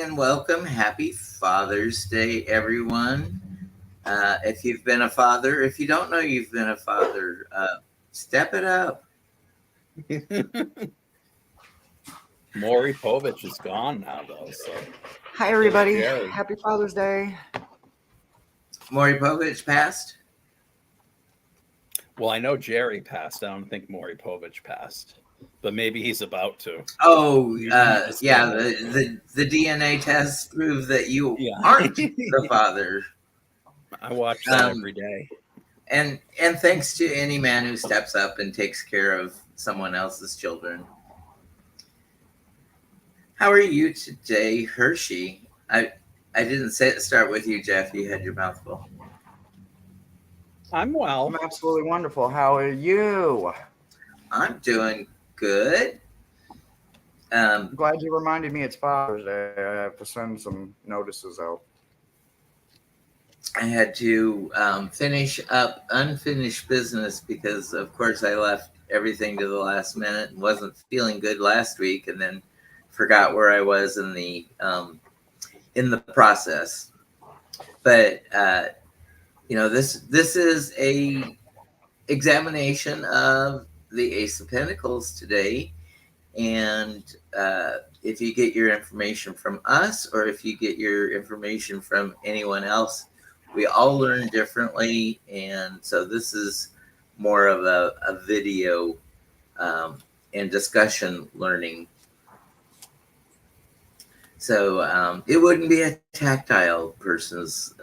and welcome. Happy Father's Day, everyone. If you've been a father, if you don't know you've been a father, step it up. Maury Povich is gone now, though. So, hi everybody. Jerry. Happy Father's Day. Maury Povich passed. Well, I know Jerry passed. I don't think Maury Povich passed, but maybe he's about to. Oh, just yeah. came The DNA test proved that you Yeah. aren't the father. I watch that every day. And thanks to any man who steps up and takes care of someone else's children. How are you today, Hershey? I didn't start with you, Jeff. You had your mouth full. I'm well. I'm absolutely wonderful. How are you? I'm doing good. I'm glad you reminded me it's Father's Day. I have to send some notices out. I had to finish up unfinished business because, of course, I left everything to the last minute and wasn't feeling good last week, and then forgot where I was in the process. But this is a examination of the Ace of Pentacles today, and if you get your information from us or if you get your information from anyone else, we all learn differently, and so this is more of a video and discussion learning. So it wouldn't be a tactile person's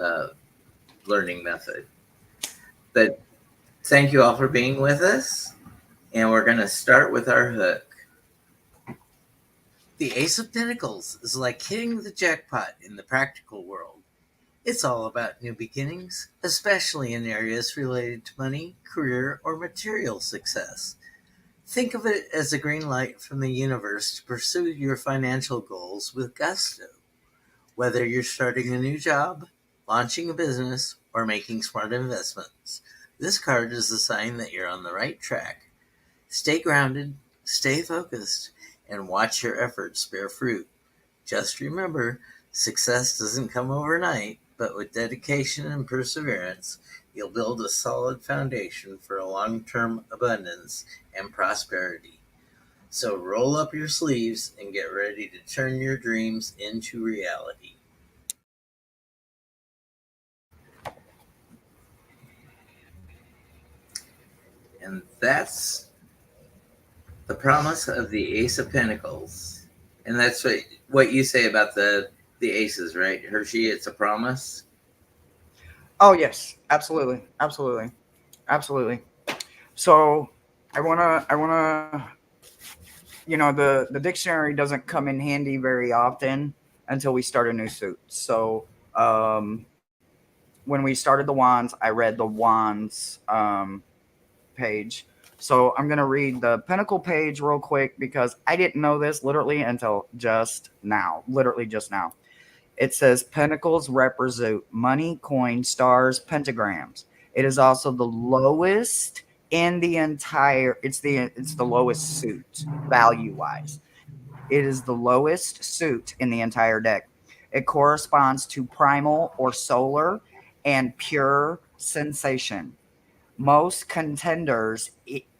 learning method. But thank you all for being with us, and we're going to start with our hook. The Ace of Pentacles is like hitting the jackpot in the practical world. It's all about new beginnings, especially in areas related to money, career, or material success. Think of it as a green light from the universe to pursue your financial goals with gusto. Whether you're starting a new job, launching a business, or making smart investments, this card is a sign that you're on the right track. Stay grounded, stay focused, and watch your efforts bear fruit. Just remember, success doesn't come overnight, but with dedication and perseverance, you'll build a solid foundation for a long-term abundance and prosperity. So roll up your sleeves and get ready to turn your dreams into reality. And that's the promise of the Ace of Pentacles. And that's what you say about the aces, right, Hershey? It's a promise. Oh yes, absolutely. So I wanna the dictionary doesn't come in handy very often until we start a new suit. So when we started the wands, I read the wands page. So I'm going to read the Pentacle page real quick because I didn't know this literally until just now. Literally just now. It says Pentacles represent money, coins, stars, pentagrams. It is also the lowest in the entire. It's the lowest suit value wise. It is the lowest suit in the entire deck. It corresponds to primal or solar and pure sensation. Most contenders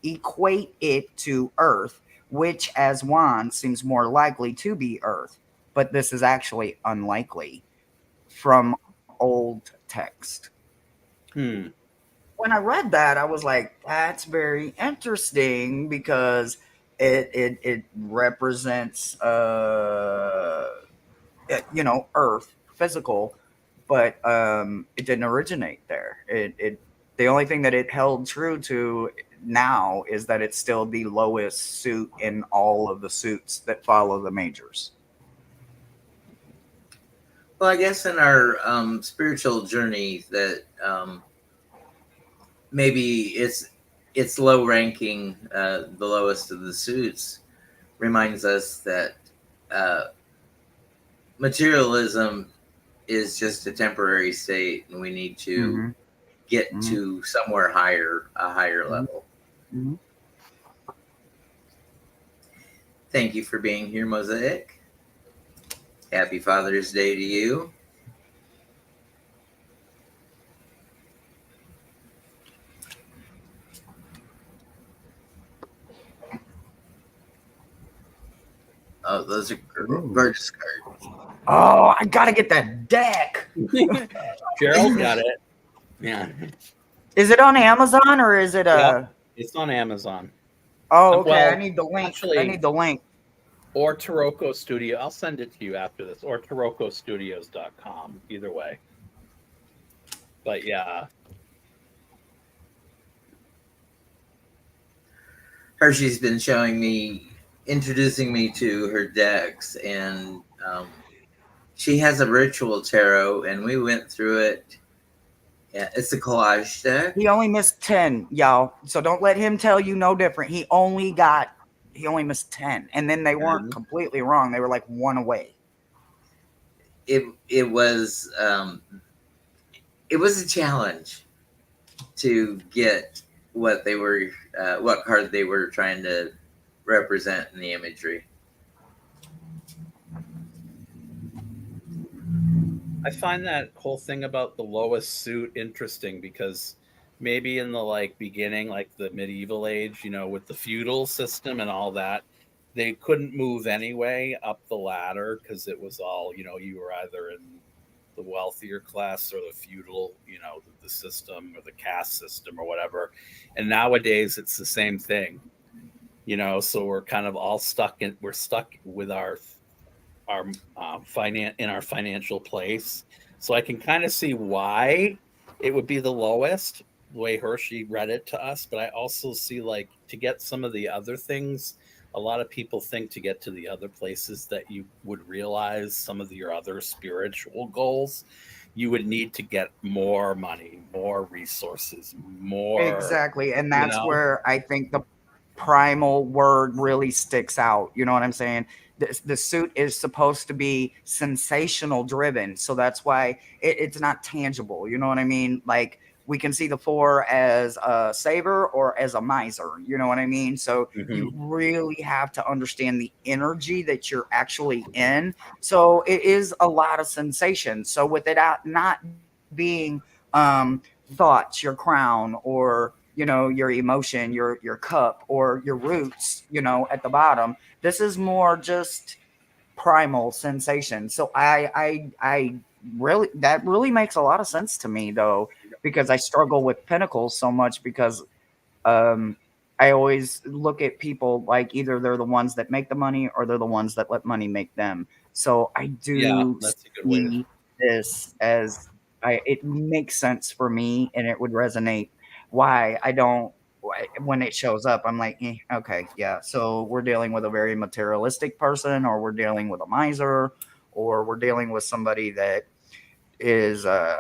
equate it to Earth, which as Wands seems more likely to be Earth, but this is actually unlikely from old text. When I read that, I was like, that's very interesting because it represents Earth, physical, but it didn't originate there. It the only thing that it held true to now is that it's still the lowest suit in all of the suits that follow the majors. Well, I guess in our spiritual journey that maybe it's low ranking, the lowest of the suits, reminds us that materialism is just a temporary state, and we need to get to somewhere higher, a higher level. Thank you for being here, Mosaic. Happy Father's Day to you. Oh, those are gorgeous cards. Oh, I gotta get that deck. Gerald got it. Yeah. Is it on Amazon or is it Yep. It's on Amazon. Oh, okay. Well, I need the link. actually- I need the link. Or Taroko Studio. I'll send it to you after this. Or TarokoStudios.com. Either way. But yeah. Hershe's been introducing me to her decks, and she has a ritual tarot, and we went through it. Yeah, it's a collage deck. He only missed 10, y'all. So don't let him tell you no different. He only missed 10. And then they weren't completely wrong. They were like one away. It was a challenge to get what card they were trying to represent in the imagery. I find that whole thing about the lowest suit interesting because maybe in the beginning, like the medieval age, with the feudal system and all that, they couldn't move anyway up the ladder because it was all, you were either in the wealthier class or the feudal, the system or the caste system or whatever. And nowadays it's the same thing, so we're kind of all stuck with our financial place. So I can kind of see why it would be the lowest, the way Hershe read it to us. But I also see to get some of the other things, a lot of people think to get to the other places that you would realize some of your other spiritual goals, you would need to get more money, more resources, more. Exactly. And that's where I think the primal word really sticks out. You know what I'm saying? The suit is supposed to be sensational driven. So that's why it's not tangible. You know what I mean? Like we can see the 4 as a saver or as a miser. You know what I mean? So you really have to understand the energy that you're actually in. So it is a lot of sensation. So with it not being thoughts, your crown, or your emotion, your cup, or your roots, at the bottom. This is more just primal sensation. So I really, that really makes a lot of sense to me though, because I struggle with Pentacles so much because I always look at people like either they're the ones that make the money or they're the ones that let money make them. So I do that's a good way see this as it makes sense for me and it would resonate. Why I don't, when it shows up, I'm like, okay, yeah. So we're dealing with a very materialistic person, or we're dealing with a miser, or we're dealing with somebody that is a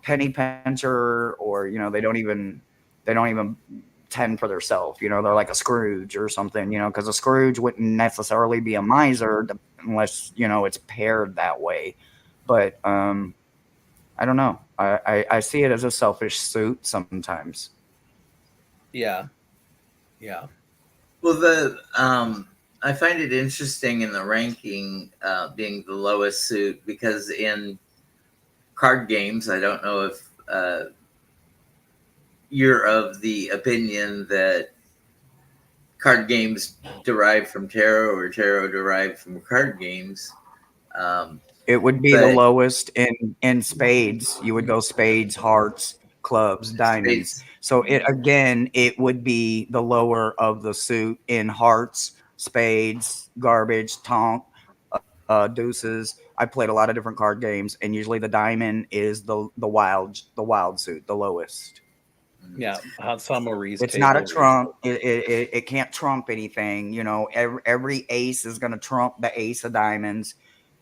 penny pincher, or they don't even tend for themselves. They're like a Scrooge or something. Because a Scrooge wouldn't necessarily be a miser unless it's paired that way. But I don't know. I see it as a selfish suit sometimes. Yeah. Well, I find it interesting in the ranking being the lowest suit because in card games, I don't know if you're of the opinion that card games derive from tarot or tarot derived from card games. It would be the lowest in spades. You would go spades, hearts, clubs, diamonds. Spades. So it would be the lower of the suit in hearts, spades, garbage, tonk, deuces. I played a lot of different card games, and usually the diamond is the wild suit, the lowest. Yeah, Summaries. It's not a trump. It can't trump anything. Every ace is going to trump the ace of diamonds,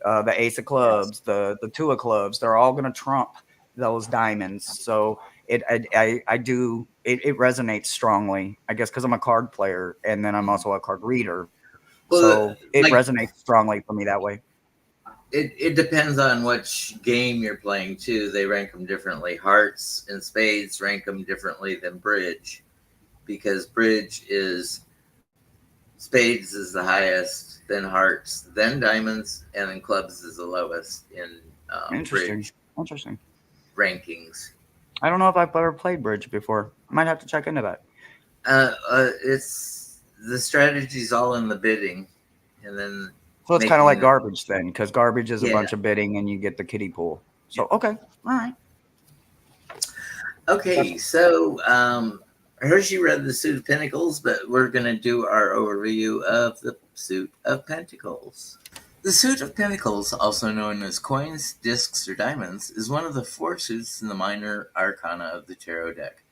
the ace of clubs, the 2 of clubs. They're all going to trump those diamonds. So it resonates strongly, I guess, because I'm a card player and then I'm also a card reader. So it resonates strongly for me that way. It depends on which game you're playing too. They rank them differently. Hearts and spades rank them differently than bridge, because bridge is Spades is the highest, then hearts, then diamonds, and then clubs is the lowest in Interesting. bridge Interesting. rankings. I don't know if I've ever played bridge before. I might have to check into that. It's the strategy's all in the bidding, and then So it's kind of like making the garbage then, because garbage is a yeah. bunch of bidding and you get the kiddie pool. So okay, all right. Okay, so Hershey read the Suit of Pentacles, but we're going to do our overview of the Suit of Pentacles. The Suit of Pentacles, also known as coins, discs, or diamonds, is one of the 4 suits in the minor arcana of the tarot deck.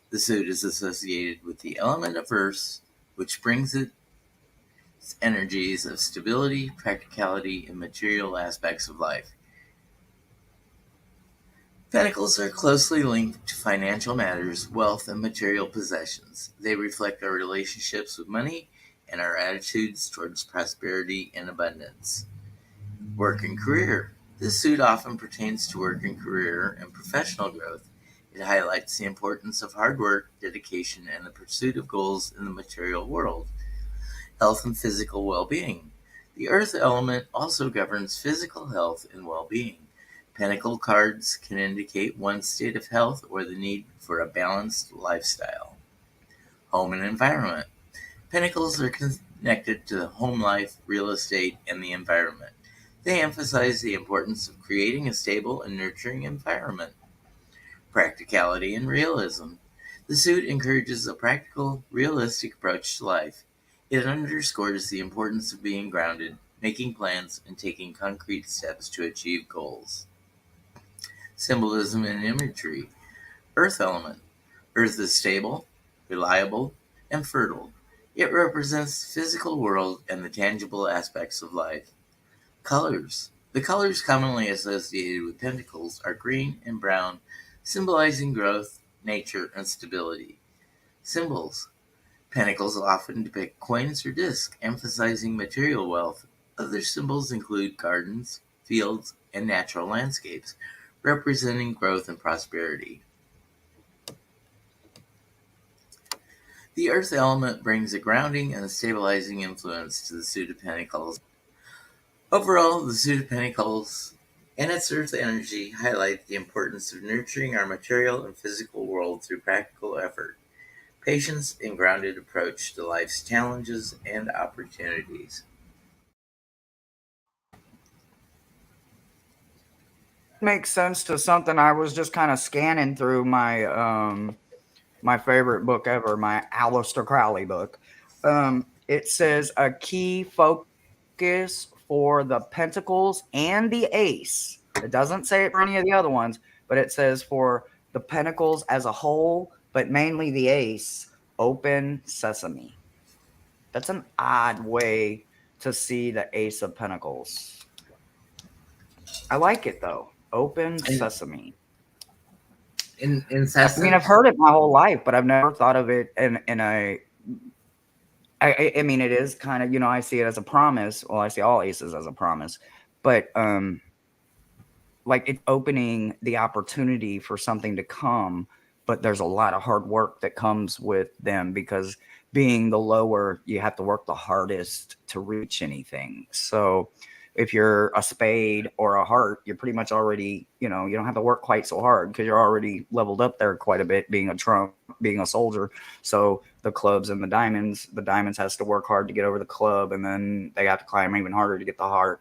The suit is associated with the element of earth, which brings its energies of stability, practicality, and material aspects of life. Pentacles are closely linked to financial matters, wealth, and material possessions. They reflect our relationships with money and our attitudes towards prosperity and abundance. Work and career. This suit often pertains to work and career and professional growth. It highlights the importance of hard work, dedication, and the pursuit of goals in the material world. Health and physical well-being. The earth element also governs physical health and well-being. Pentacle cards can indicate one's state of health or the need for a balanced lifestyle. Home and environment. Pentacles are connected to home life, real estate, and the environment. They emphasize the importance of creating a stable and nurturing environment. Practicality and realism. The suit encourages a practical, realistic approach to life. It underscores the importance of being grounded, making plans, and taking concrete steps to achieve goals. Symbolism and imagery. Earth element. Earth is stable, reliable, and fertile. It represents the physical world and the tangible aspects of life. Colors. The colors commonly associated with pentacles are green and brown, symbolizing growth, nature, and stability. Symbols. Pentacles often depict coins or discs, emphasizing material wealth. Other symbols include gardens, fields, and natural landscapes, representing growth and prosperity. The earth element brings a grounding and a stabilizing influence to the suit of pentacles. Overall, the suit of pentacles and its earth energy highlight the importance of nurturing our material and physical world through practical effort, patience, and grounded approach to life's challenges and opportunities. Makes sense to something I was just kind of scanning through my favorite book ever, my Aleister Crowley book. It says a key focus for the Pentacles and the Ace. It doesn't say it for any of the other ones, but it says for the Pentacles as a whole, but mainly the Ace, open sesame. That's an odd way to see the Ace of Pentacles. I like it though. Open And sesame. I mean, I've incessant, heard it my whole life, but I've never thought of it in a. I mean, it is kind of, I see it as a promise. Well, I see all aces as a promise, but like it's opening the opportunity for something to come, but there's a lot of hard work that comes with them because being the lower, you have to work the hardest to reach anything. So if you're a spade or a heart, you're pretty much already, you don't have to work quite so hard because you're already leveled up there quite a bit, being a trump, being a soldier. So the clubs and the diamonds has to work hard to get over the club, and then they have to climb even harder to get the heart.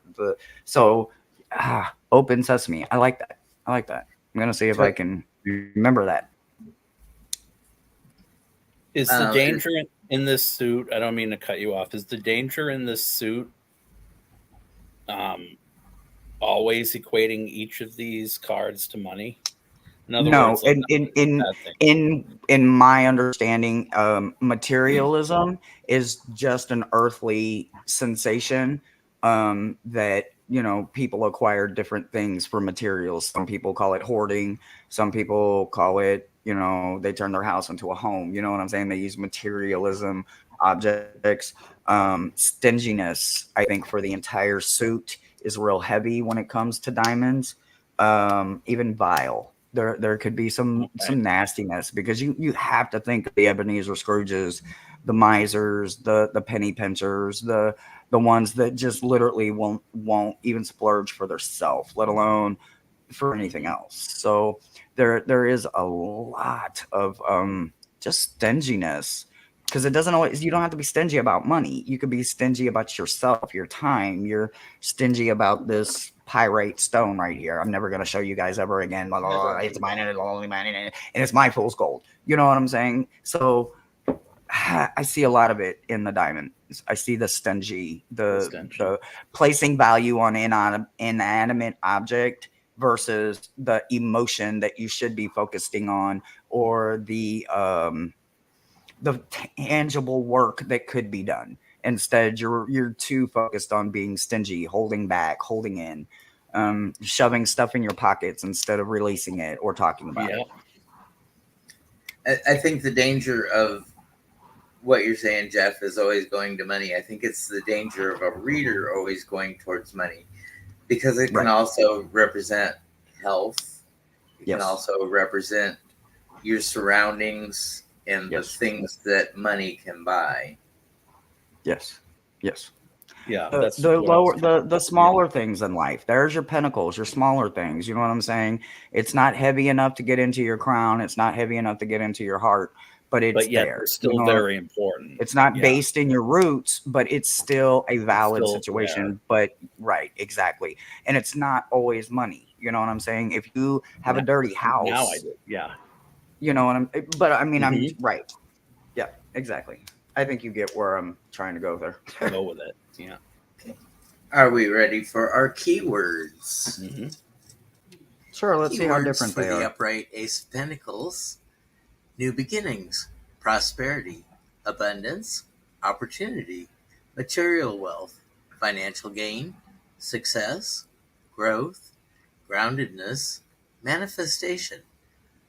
So open sesame. I like that. I like that. I'm gonna see if I can remember that. Is the danger in this suit? I don't mean to cut you off. Is the danger in this suit always equating each of these cards to money? In other No, words, like in my understanding, materialism is just an earthly sensation that people acquire different things for materials. Some people call it hoarding. Some people call it they turn their house into a home. You know what I'm saying? They use materialism, objects, stinginess. I think for the entire suit is real heavy when it comes to diamonds. Even vile. There could be some nastiness, because you have to think of the Ebenezer Scrooges, the misers, the penny pinchers, the ones that just literally won't even splurge for their self, let alone for anything else. So there is a lot of just stinginess, because it doesn't always, you don't have to be stingy about money. You could be stingy about yourself, your time. You're stingy about this pyrite stone right here. I'm never going to show you guys ever again. Blah, blah, blah. It's mine and it's only mine and it's my fool's gold. You know what I'm saying? So I see a lot of it in the diamond. I see the stingy, the placing value on inanimate object versus the emotion that you should be focusing on, or the tangible work that could be done. Instead, you're too focused on being stingy, holding back, holding in, shoving stuff in your pockets instead of releasing it or talking about it. I think the danger of what you're saying, Jeff, is always going to money. I think it's the danger of a reader always going towards money, because it can also represent health. It can also represent your surroundings and the things that money can buy. Yes. Yeah, the smaller things in life. There's your pentacles, your smaller things. You know what I'm saying? It's not heavy enough to get into your crown. It's not heavy enough to get into your heart, but it's there. It's still very important. It's not based in your roots, but it's still a valid situation. But exactly. And it's not always money. You know what I'm saying? If you have a dirty house, now I do. Yeah. You know what I'm right. Yeah, exactly. I think you get where I'm trying to go there. Go with it. Yeah. Okay. Are we ready for our keywords? Mm-hmm. Sure, let's see how different they are. For the upright Ace of Pentacles: new beginnings, prosperity, abundance, opportunity, material wealth, financial gain, success, growth, groundedness, manifestation,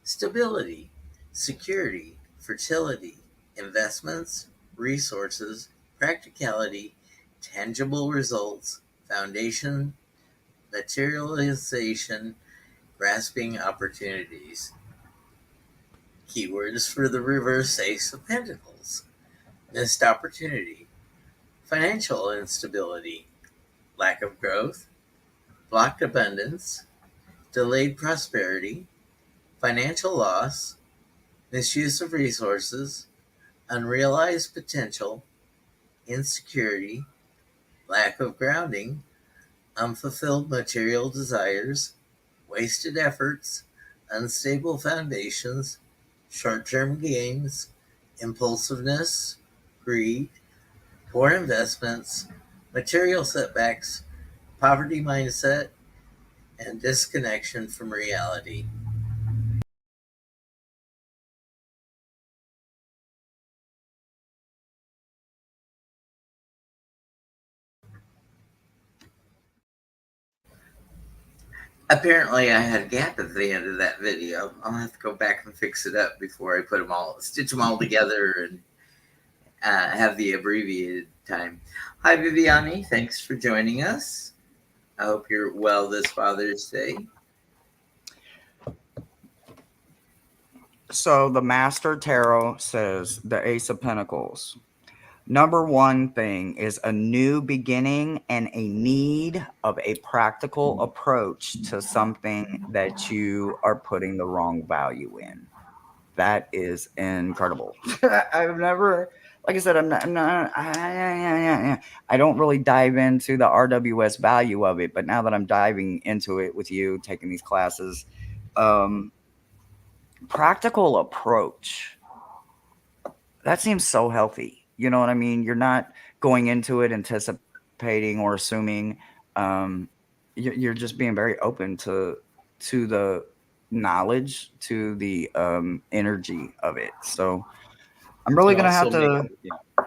stability, security, fertility, investments, resources, practicality, tangible results, foundation, materialization, grasping opportunities. Keywords for the reverse Ace of Pentacles: missed opportunity, financial instability, lack of growth, blocked abundance, delayed prosperity, financial loss, misuse of resources, unrealized potential, insecurity, lack of grounding, unfulfilled material desires, wasted efforts, unstable foundations, short-term gains, impulsiveness, greed, poor investments, material setbacks, poverty mindset, and disconnection from reality. Apparently, I had a gap at the end of that video. I'll have to go back and fix it up before I stitch them all together, and have the abbreviated time. Hi, Viviani. Thanks for joining us. I hope you're well this Father's Day. So the Master Tarot says the Ace of Pentacles. Number one thing is a new beginning and a need of a practical approach to something that you are putting the wrong value in. That is incredible. I've never, like I said, I don't really dive into the RWS value of it, but now that I'm diving into it with you, taking these classes, practical approach, that seems so healthy. You know what I mean? You're not going into it anticipating or assuming. You're just being very open to the knowledge, to the energy of it. So I'm really going to have to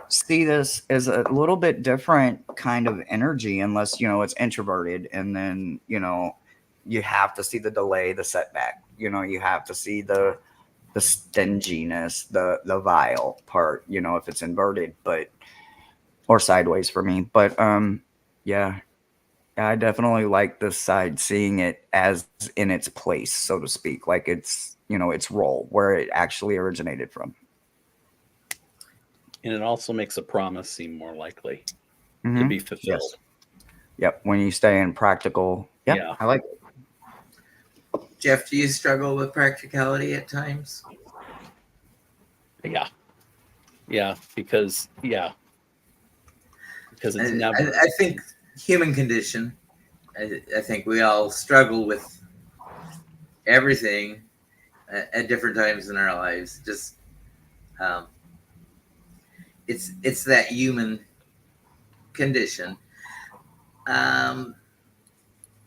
see this as a little bit different kind of energy, unless, it's introverted. And then, you have to see the delay, the setback. You have to see the stinginess, the vile part, if it's inverted, or sideways for me. But yeah, I definitely like this side, seeing it as in its place, so to speak, like it's, its role, where it actually originated from. And it also makes a promise seem more likely to Mm-hmm. be Yes. fulfilled. Yep. When you stay in practical. Yep. Yeah. I like it. Jeff, do you struggle with practicality at times? Yeah. Yeah. Because it's I, never. I think human condition. I think we all struggle with everything at different times in our lives. Just um, it's that human condition. Um,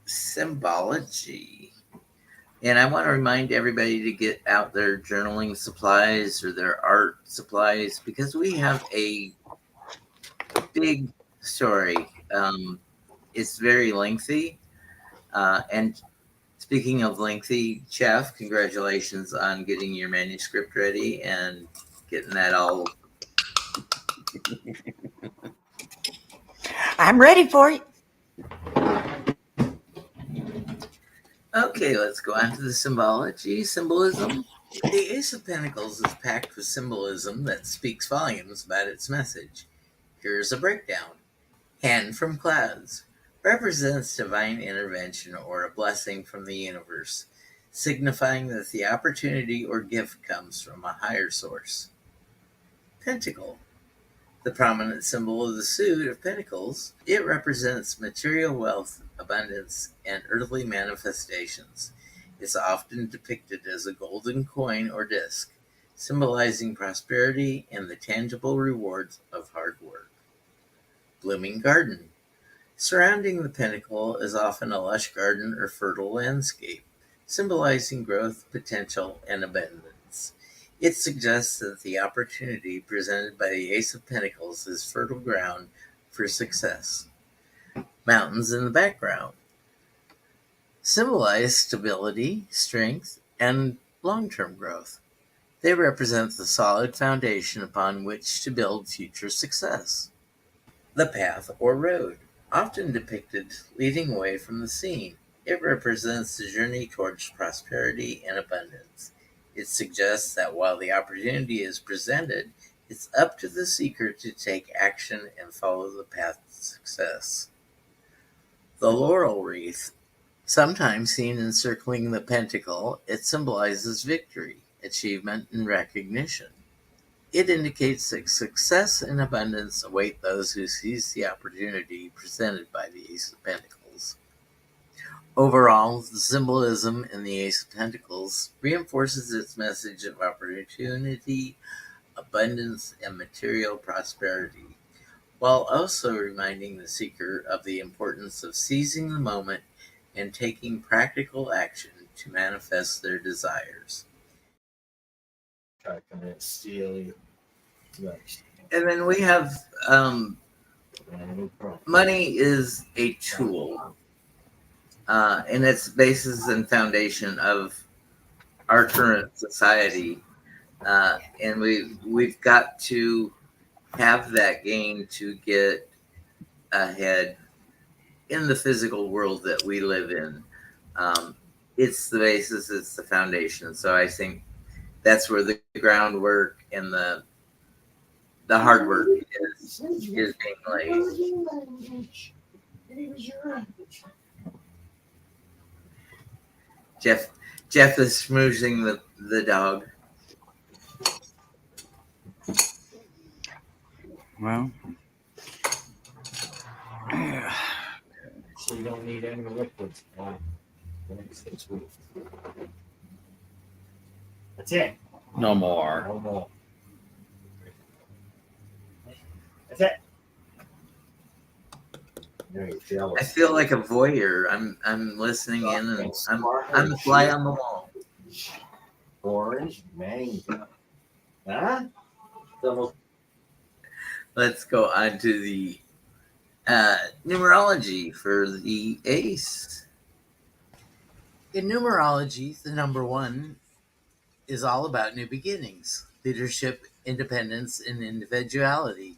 Symbology. And I want to remind everybody to get out their journaling supplies or their art supplies because we have a big story. It's very lengthy. And speaking of lengthy, Jeff, congratulations on getting your manuscript ready and getting that all. I'm ready for it. Okay, let's go on to the symbology, symbolism. The Ace of Pentacles is packed with symbolism that speaks volumes about its message. Here's a breakdown. Hand from clouds represents divine intervention or a blessing from the universe, signifying that the opportunity or gift comes from a higher source. Pentacle, the prominent symbol of the suit of pentacles, it represents material wealth, abundance, and earthly manifestations. It's often depicted as a golden coin or disc, symbolizing prosperity and the tangible rewards of hard work. Blooming garden. Surrounding the pentacle is often a lush garden or fertile landscape, symbolizing growth, potential, and abundance. It suggests that the opportunity presented by the Ace of Pentacles is fertile ground for success. Mountains in the background symbolize stability, strength, and long term growth. They represent the solid foundation upon which to build future success. The path or road, often depicted leading away from the scene. It represents the journey towards prosperity and abundance. It suggests that while the opportunity is presented, it's up to the seeker to take action and follow the path to success. The laurel wreath, sometimes seen encircling the pentacle, it symbolizes victory, achievement, and recognition. It indicates that success and abundance await those who seize the opportunity presented by the Ace of Pentacles. Overall, the symbolism in the Ace of Pentacles reinforces its message of opportunity, abundance, and material prosperity, while also reminding the seeker of the importance of seizing the moment and taking practical action to manifest their desires. And then we have money is a tool, and its basis and foundation of our current society. And we've got to have that gain to get ahead in the physical world that we live in. Um, it's the basis, it's the foundation. So I think that's where the groundwork and the hard work is being laid. Jeff Jeff is smooching the dog. Well, So you don't need any liquids for the next 6 weeks. That's it. No more. No more. That's it. Very jealous. I feel like a voyeur. I'm listening in and I'm the fly on the wall. Orange mango. Huh? It's almost Let's go on to the numerology for the ace. In numerology, the number one is all about new beginnings, leadership, independence, and individuality.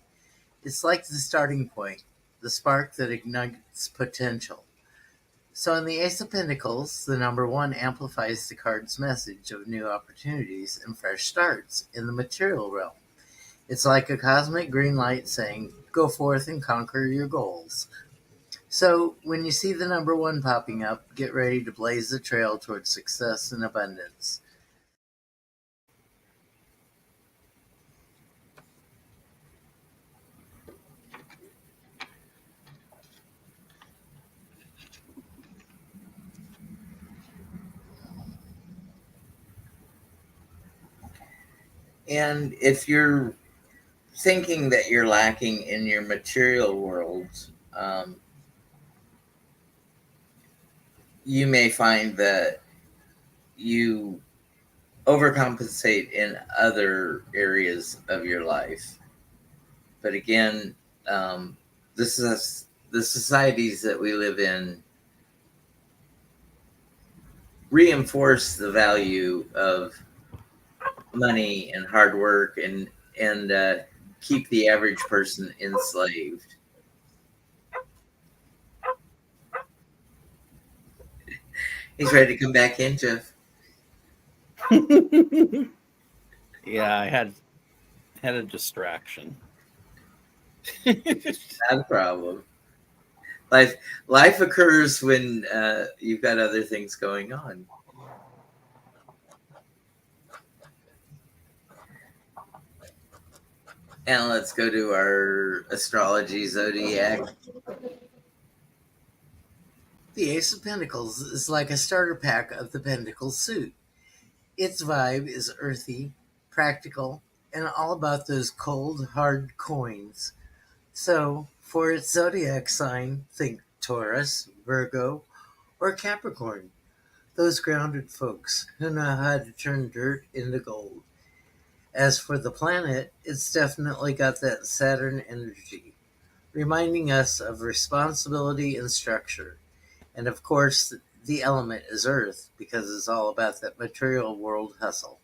It's like the starting point. the spark that ignites potential. So in the Ace of Pentacles, the number 1 amplifies the card's message of new opportunities and fresh starts in the material realm. It's like a cosmic green light saying, go forth and conquer your goals. So when you see the number 1 popping up, get ready to blaze the trail towards success and abundance. And if you're thinking that you're lacking in your material world, you may find that you overcompensate in other areas of your life. But again, this is the societies that we live in reinforce the value of money and hard work and keep the average person enslaved. He's ready to come back in, Jeff. Yeah, I had a distraction. Not a problem. Life occurs when you've got other things going on. And let's go to our astrology zodiac. The Ace of Pentacles is like a starter pack of the Pentacle suit. Its vibe is earthy, practical, and all about those cold, hard coins. So, for its zodiac sign, think Taurus, Virgo, or Capricorn. Those grounded folks who know how to turn dirt into gold. As for the planet, it's definitely got that Saturn energy, reminding us of responsibility and structure. And of course, the element is Earth because it's all about that material world hustle.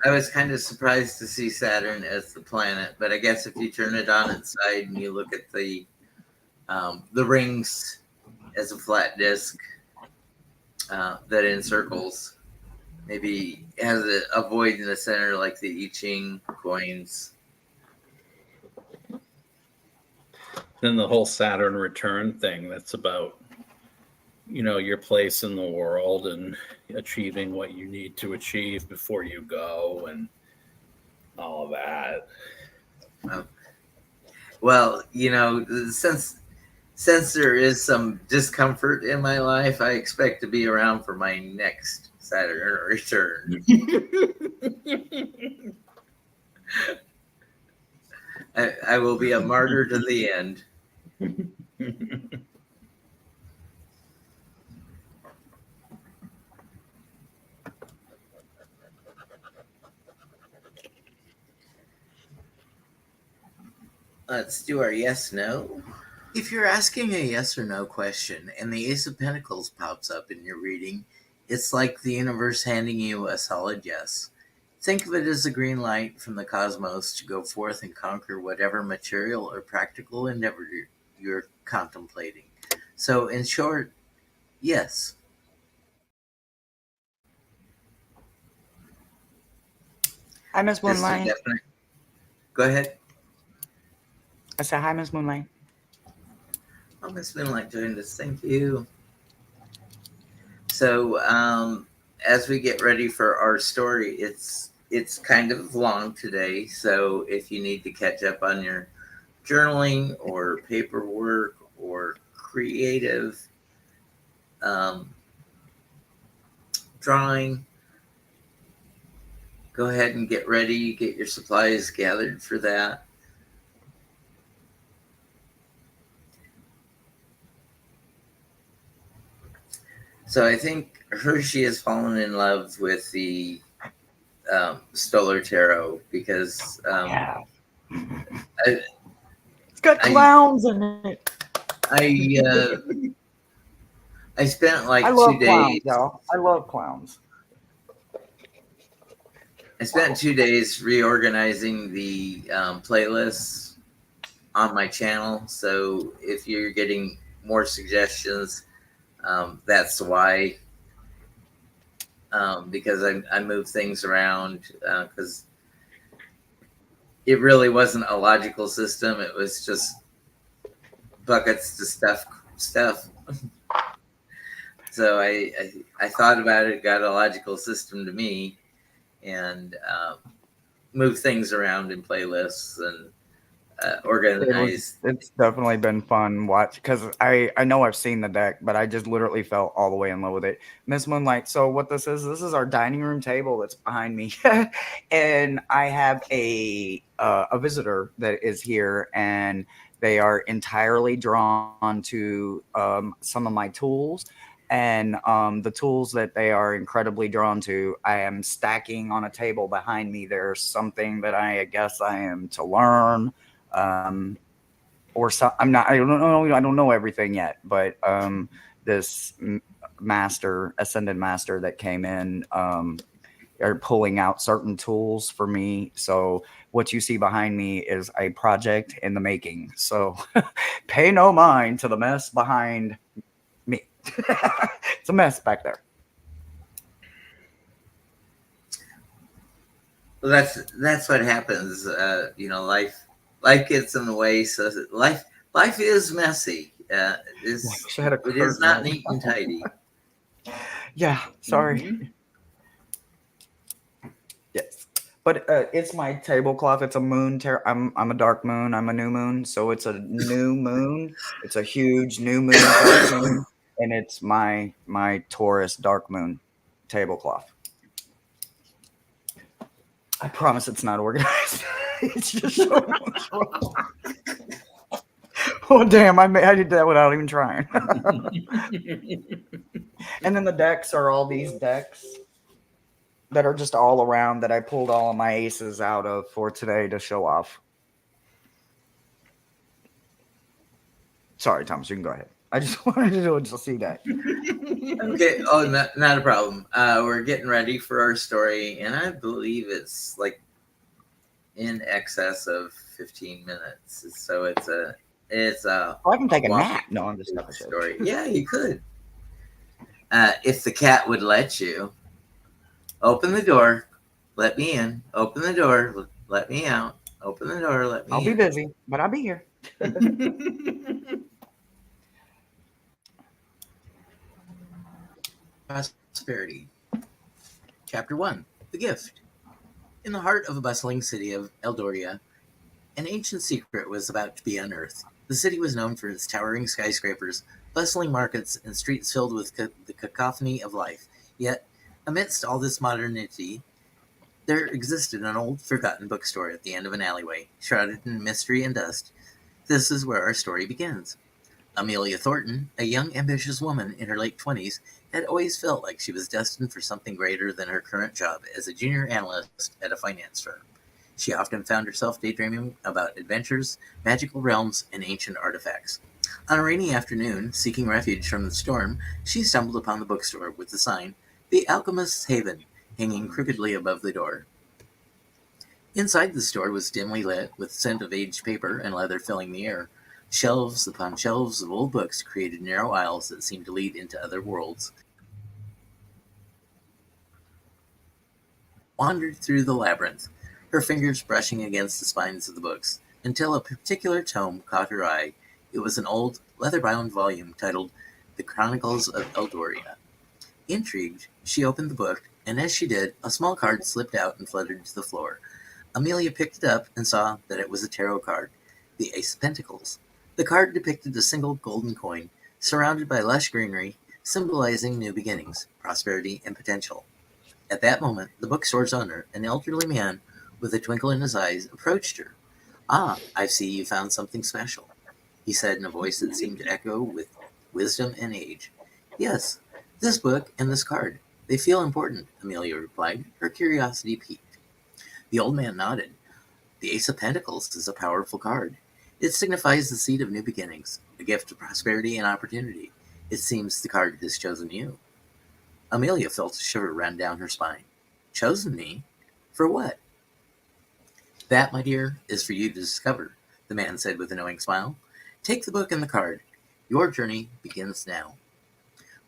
I was kind of surprised to see Saturn as the planet, but I guess if you turn it on its side and you look at the rings as a flat disc that encircles, maybe has a void in the center like the I Ching coins. Then the whole Saturn return thing, that's about, your place in the world and achieving what you need to achieve before you go and all of that. Well, since there is some discomfort in my life, I expect to be around for my next Saturn return. I will be a martyr to the end. Let's do our yes, no. If you're asking a yes or no question and the Ace of Pentacles pops up in your reading, it's like the universe handing you a solid yes. Think of it as a green light from the cosmos to go forth and conquer whatever material or practical endeavor you're contemplating. So, in short, yes. Hi, Miss Moonlight. Go ahead. I said, hi, Miss Moonlight. Oh, Miss Moonlight joined us. Thank you. So, as we get ready for our story, it's kind of long today. So, if you need to catch up on your journaling or paperwork or creative drawing, go ahead and get ready. Get your supplies gathered for that. So I think Hershe has fallen in love with the Stoller Tarot because Yeah. It's got clowns in it. I spent like I love 2 days. clowns, y'all. I love clowns. I spent 2 days reorganizing the playlists on my channel. So if you're getting more suggestions, that's why. Because I moved things around because it really wasn't a logical system. It was just buckets to stuff. So I thought about it, got a logical system to me, and moved things around in playlists and organized. It's definitely been fun watch because I know I've seen the deck, but I just literally fell all the way in love with it. Miss Moonlight. So what this is our dining room table that's behind me, and I have a visitor that is here, and they are entirely drawn to some of my tools. And the tools that they are incredibly drawn to, I am stacking on a table behind me. There's something that I guess I am to learn, um, or so, I'm not. I don't know. I don't know everything yet, but this master, ascended master that came in, are pulling out certain tools for me. So what you see behind me is a project in the making. So pay no mind to the mess behind me. It's a mess back there. Well, that's what happens. Life gets in the way. So life is messy. It is not neat and tidy. Yeah, sorry. Mm-hmm. Yes, but it's my tablecloth. It's a moon. I'm a dark moon. I'm a new moon, so it's a new moon. It's a huge new moon, dark moon, and it's my Taurus dark moon tablecloth. I promise it's not organized. It's just so much wrong. Oh damn! I did that without even trying. And then the decks are all these decks that are just all around that I pulled all of my aces out of for today to show off. Sorry, Thomas, you can go ahead. I just wanted to see that. Okay. Oh, not a problem. We're getting ready for our story, and I believe it's like in excess of 15 minutes. So it's a Oh, I can take a long nap. No, I'm just not story. Yeah, you could. If the cat would let you, open the door, let me in. Open the door, let me out. Open the door, let me I'll be in. busy, but I'll be here. Prosperity. Chapter 1. The Gift. In the heart of a bustling city of Eldoria, an ancient secret was about to be unearthed. The city was known for its towering skyscrapers, bustling markets, and streets filled with the cacophony of life. Yet, amidst all this modernity, there existed an old, forgotten bookstore at the end of an alleyway, shrouded in mystery and dust. This is where our story begins. Amelia Thornton, a young, ambitious woman in her late 20s, had always felt like she was destined for something greater than her current job as a junior analyst at a finance firm. She often found herself daydreaming about adventures, magical realms, and ancient artifacts. On a rainy afternoon, seeking refuge from the storm, she stumbled upon the bookstore with the sign, The Alchemist's Haven, hanging crookedly above the door. Inside the store was dimly lit, with scent of aged paper and leather filling the air. Shelves upon shelves of old books created narrow aisles that seemed to lead into other worlds. Wandered through the labyrinth, her fingers brushing against the spines of the books, until a particular tome caught her eye. It was an old, leather-bound volume titled The Chronicles of Eldoria. Intrigued, she opened the book, and as she did, a small card slipped out and fluttered to the floor. Amelia picked it up and saw that it was a tarot card, the Ace of Pentacles. The card depicted a single golden coin, surrounded by lush greenery, symbolizing new beginnings, prosperity, and potential. At that moment, the bookstore's owner, an elderly man with a twinkle in his eyes, approached her. "Ah, I see you found something special," he said in a voice that seemed to echo with wisdom and age. "Yes, this book and this card. They feel important," Amelia replied, her curiosity piqued. The old man nodded. "The Ace of Pentacles is a powerful card. It signifies the seed of new beginnings, a gift of prosperity and opportunity. It seems the card has chosen you." Amelia felt a shiver run down her spine. "Chosen me? For what? That, my dear, is for you to discover, the man said with a knowing smile. Take the book and the card. Your journey begins now.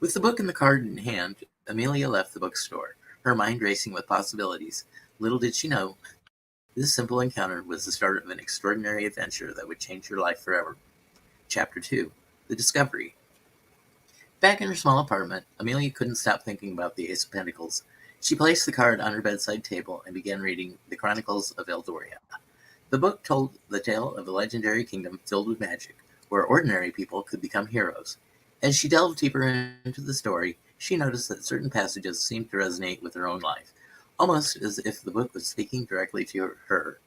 With the book and the card in hand, Amelia left the bookstore, her mind racing with possibilities. Little did she know, this simple encounter was the start of an extraordinary adventure that would change her life forever. Chapter 2. The Discovery. Back in her small apartment, Amelia couldn't stop thinking about the Ace of Pentacles. She placed the card on her bedside table and began reading The Chronicles of Eldoria. The book told the tale of a legendary kingdom filled with magic, where ordinary people could become heroes. As she delved deeper into the story, she noticed that certain passages seemed to resonate with her own life, almost as if the book was speaking directly to her.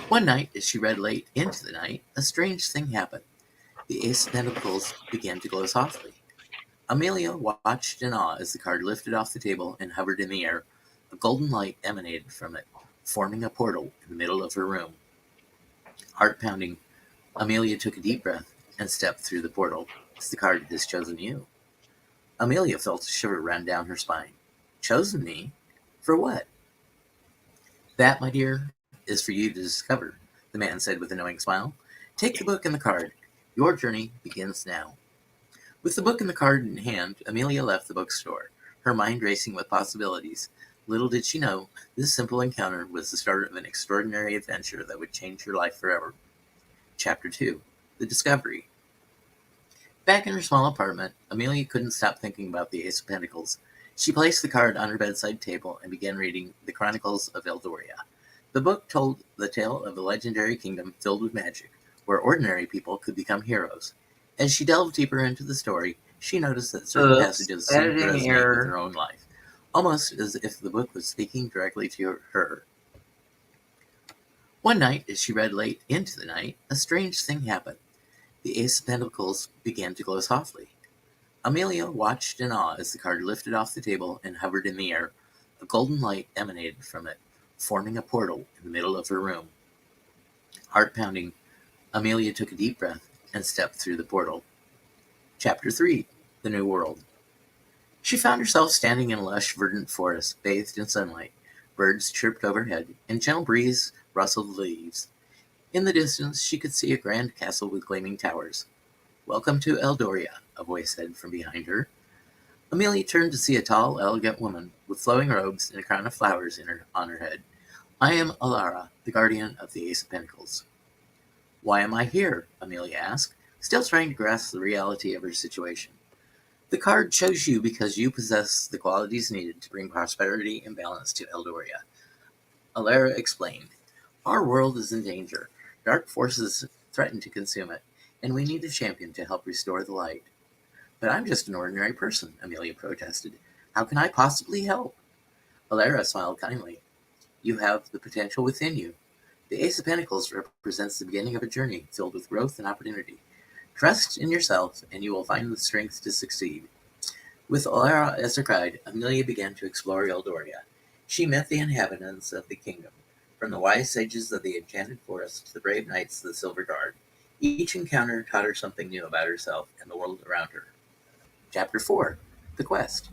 One night, as she read late into the night, a strange thing happened. The Ace of Pentacles began to glow softly. Amelia watched in awe as the card lifted off the table and hovered in the air. A golden light emanated from it, forming a portal in the middle of her room. Heart pounding, Amelia took a deep breath and stepped through the portal. The card has chosen you. Amelia felt a shiver run down her spine. Chosen me? For what? That, my dear, is for you to discover, the man said with a knowing smile. Take the book and the card. Your journey begins now. With the book and the card in hand, Amelia left the bookstore, her mind racing with possibilities. Little did she know, this simple encounter was the start of an extraordinary adventure that would change her life forever. Chapter 2. The Discovery. Back in her small apartment, Amelia couldn't stop thinking about the Ace of Pentacles. She placed the card on her bedside table and began reading The Chronicles of Eldoria. The book told the tale of a legendary kingdom filled with magic, where ordinary people could become heroes. As she delved deeper into the story, she noticed that certain passages seemed to Editing resonate error. with her own life, almost as if the book was speaking directly to her. One night, as she read late into the night, a strange thing happened. The Ace of Pentacles began to glow softly. Amelia watched in awe as the card lifted off the table and hovered in the air. A golden light emanated from it, forming a portal in the middle of her room. Heart pounding, Amelia took a deep breath and stepped through the portal. Chapter 3. The New World. She found herself standing in a lush, verdant forest, bathed in sunlight. Birds chirped overhead, and gentle breeze rustled the leaves. In the distance, she could see a grand castle with gleaming towers. Welcome to Eldoria, a voice said from behind her. Amelia turned to see a tall, elegant woman with flowing robes and a crown of flowers on her head. I am Alara, the guardian of the Ace of Pentacles. Why am I here? Amelia asked, still trying to grasp the reality of her situation. The card chose you because you possess the qualities needed to bring prosperity and balance to Eldoria. Alara explained, our world is in danger. Dark forces threaten to consume it, and we need a champion to help restore the light. But I'm just an ordinary person, Amelia protested. How can I possibly help? Alara smiled kindly. You have the potential within you. The Ace of Pentacles represents the beginning of a journey filled with growth and opportunity. Trust in yourself, and you will find the strength to succeed. With Alara as her guide, Amelia began to explore Eldoria. She met the inhabitants of the kingdom, from the wise sages of the enchanted forest to the brave knights of the Silver Guard. Each encounter taught her something new about herself and the world around her. Chapter 4. The Quest.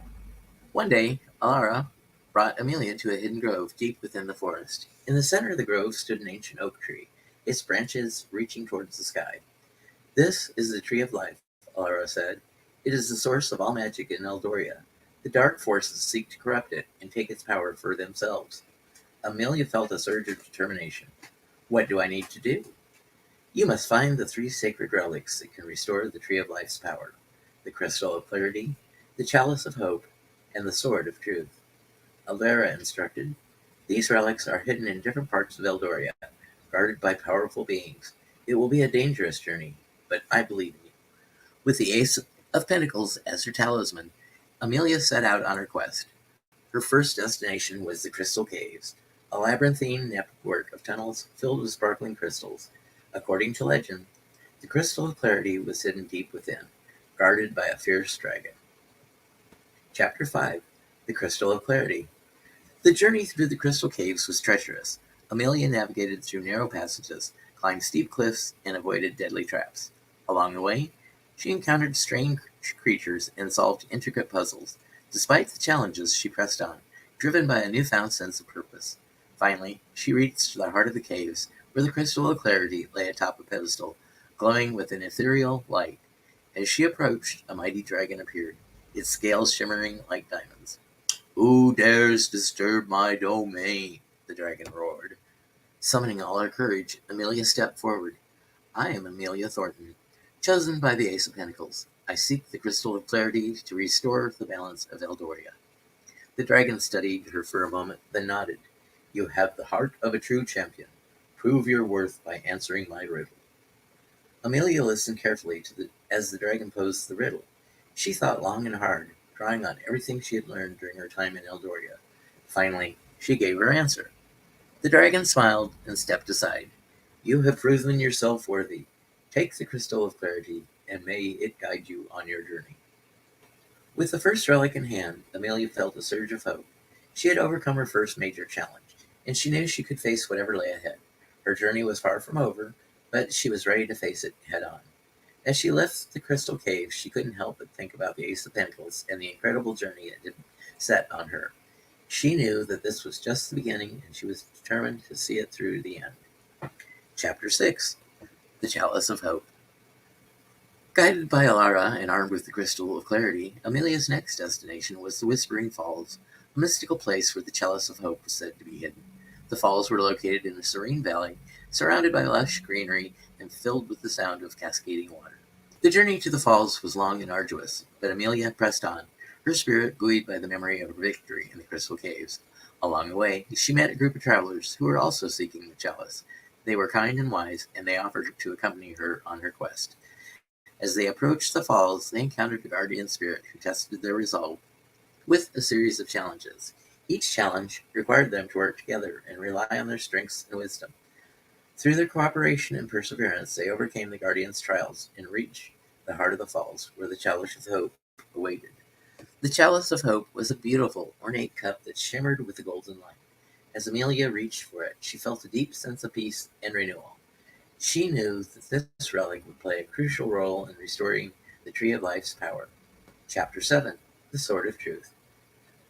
One day, Alara brought Amelia to a hidden grove deep within the forest. In the center of the grove stood an ancient oak tree, its branches reaching towards the sky. This is the Tree of Life, Alara said. It is the source of all magic in Eldoria. The dark forces seek to corrupt it and take its power for themselves. Amelia felt a surge of determination. What do I need to do? You must find the 3 sacred relics that can restore the Tree of Life's power. The Crystal of Clarity, the Chalice of Hope, and the Sword of Truth. Alara instructed, these relics are hidden in different parts of Eldoria, guarded by powerful beings. It will be a dangerous journey, but I believe in you. With the Ace of Pentacles as her talisman, Amelia set out on her quest. Her first destination was the Crystal Caves, a labyrinthine network of tunnels filled with sparkling crystals. According to legend, the Crystal of Clarity was hidden deep within, guarded by a fierce dragon. Chapter 5. The Crystal of Clarity. The journey through the Crystal Caves was treacherous. Amelia navigated through narrow passages, climbed steep cliffs, and avoided deadly traps. Along the way, she encountered strange creatures and solved intricate puzzles. Despite the challenges, she pressed on, driven by a newfound sense of purpose. Finally, she reached the heart of the caves, where the crystal of clarity lay atop a pedestal, glowing with an ethereal light. As she approached, a mighty dragon appeared, its scales shimmering like diamonds. "Who dares disturb my domain?" the dragon roared. Summoning all her courage, Amelia stepped forward. "I am Amelia Thornton, chosen by the Ace of Pentacles. I seek the crystal of clarity to restore the balance of Eldoria." The dragon studied her for a moment, then nodded. "You have the heart of a true champion. Prove your worth by answering my riddle." Amelia listened carefully as the dragon posed the riddle. She thought long and hard, drawing on everything she had learned during her time in Eldoria. Finally, she gave her answer. The dragon smiled and stepped aside. "You have proven yourself worthy. Take the crystal of clarity, and may it guide you on your journey." With the first relic in hand, Amelia felt a surge of hope. She had overcome her first major challenge, and she knew she could face whatever lay ahead. Her journey was far from over, but she was ready to face it head on. As she left the crystal cave, she couldn't help but think about the Ace of Pentacles and the incredible journey it had set on her. She knew that this was just the beginning, and she was determined to see it through the end. Chapter 6. The Chalice of Hope. Guided by Alara and armed with the Crystal of Clarity, Amelia's next destination was the Whispering Falls, a mystical place where the Chalice of Hope was said to be hidden. The falls were located in a serene valley, surrounded by lush greenery and filled with the sound of cascading water. The journey to the falls was long and arduous, but Amelia pressed on, her spirit buoyed by the memory of her victory in the Crystal Caves. Along the way, she met a group of travelers who were also seeking the chalice. They were kind and wise, and they offered to accompany her on her quest. As they approached the falls, they encountered a guardian spirit who tested their resolve with a series of challenges. Each challenge required them to work together and rely on their strengths and wisdom. Through their cooperation and perseverance, they overcame the guardian's trials and reached the heart of the falls, where the chalice of hope awaited. The chalice of hope was a beautiful, ornate cup that shimmered with a golden light. As Amelia reached for it, she felt a deep sense of peace and renewal. She knew that this relic would play a crucial role in restoring the Tree of Life's power. Chapter 7. The Sword of Truth.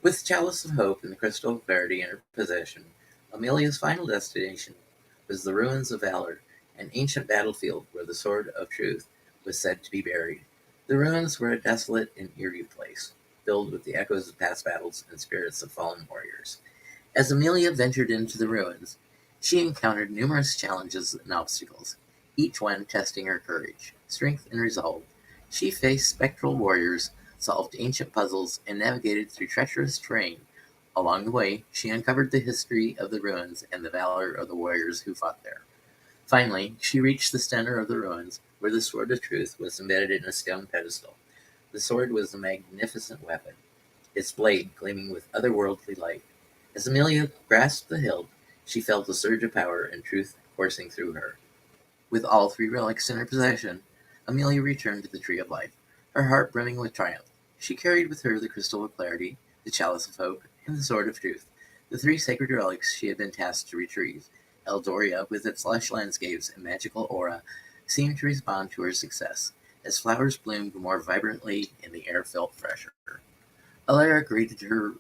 With the Chalice of Hope and the Crystal of Clarity in her possession, Amelia's final destination was the ruins of Valor, an ancient battlefield where the Sword of Truth was said to be buried. The ruins were a desolate and eerie place, filled with the echoes of past battles and spirits of fallen warriors. As Amelia ventured into the ruins, she encountered numerous challenges and obstacles, each one testing her courage, strength, and resolve. She faced spectral warriors, solved ancient puzzles, and navigated through treacherous terrain. Along the way, she uncovered the history of the ruins and the valor of the warriors who fought there. Finally, she reached the center of the ruins, where the Sword of Truth was embedded in a stone pedestal. The sword was a magnificent weapon, its blade gleaming with otherworldly light. As Amelia grasped the hilt, she felt a surge of power and truth coursing through her. With all three relics in her possession, Amelia returned to the Tree of Life, her heart brimming with triumph. She carried with her the Crystal of Clarity, the Chalice of Hope, and the Sword of Truth, the three sacred relics she had been tasked to retrieve. Eldoria, with its lush landscapes and magical aura, seemed to respond to her success, as flowers bloomed more vibrantly and the air felt fresher. Alara greeted her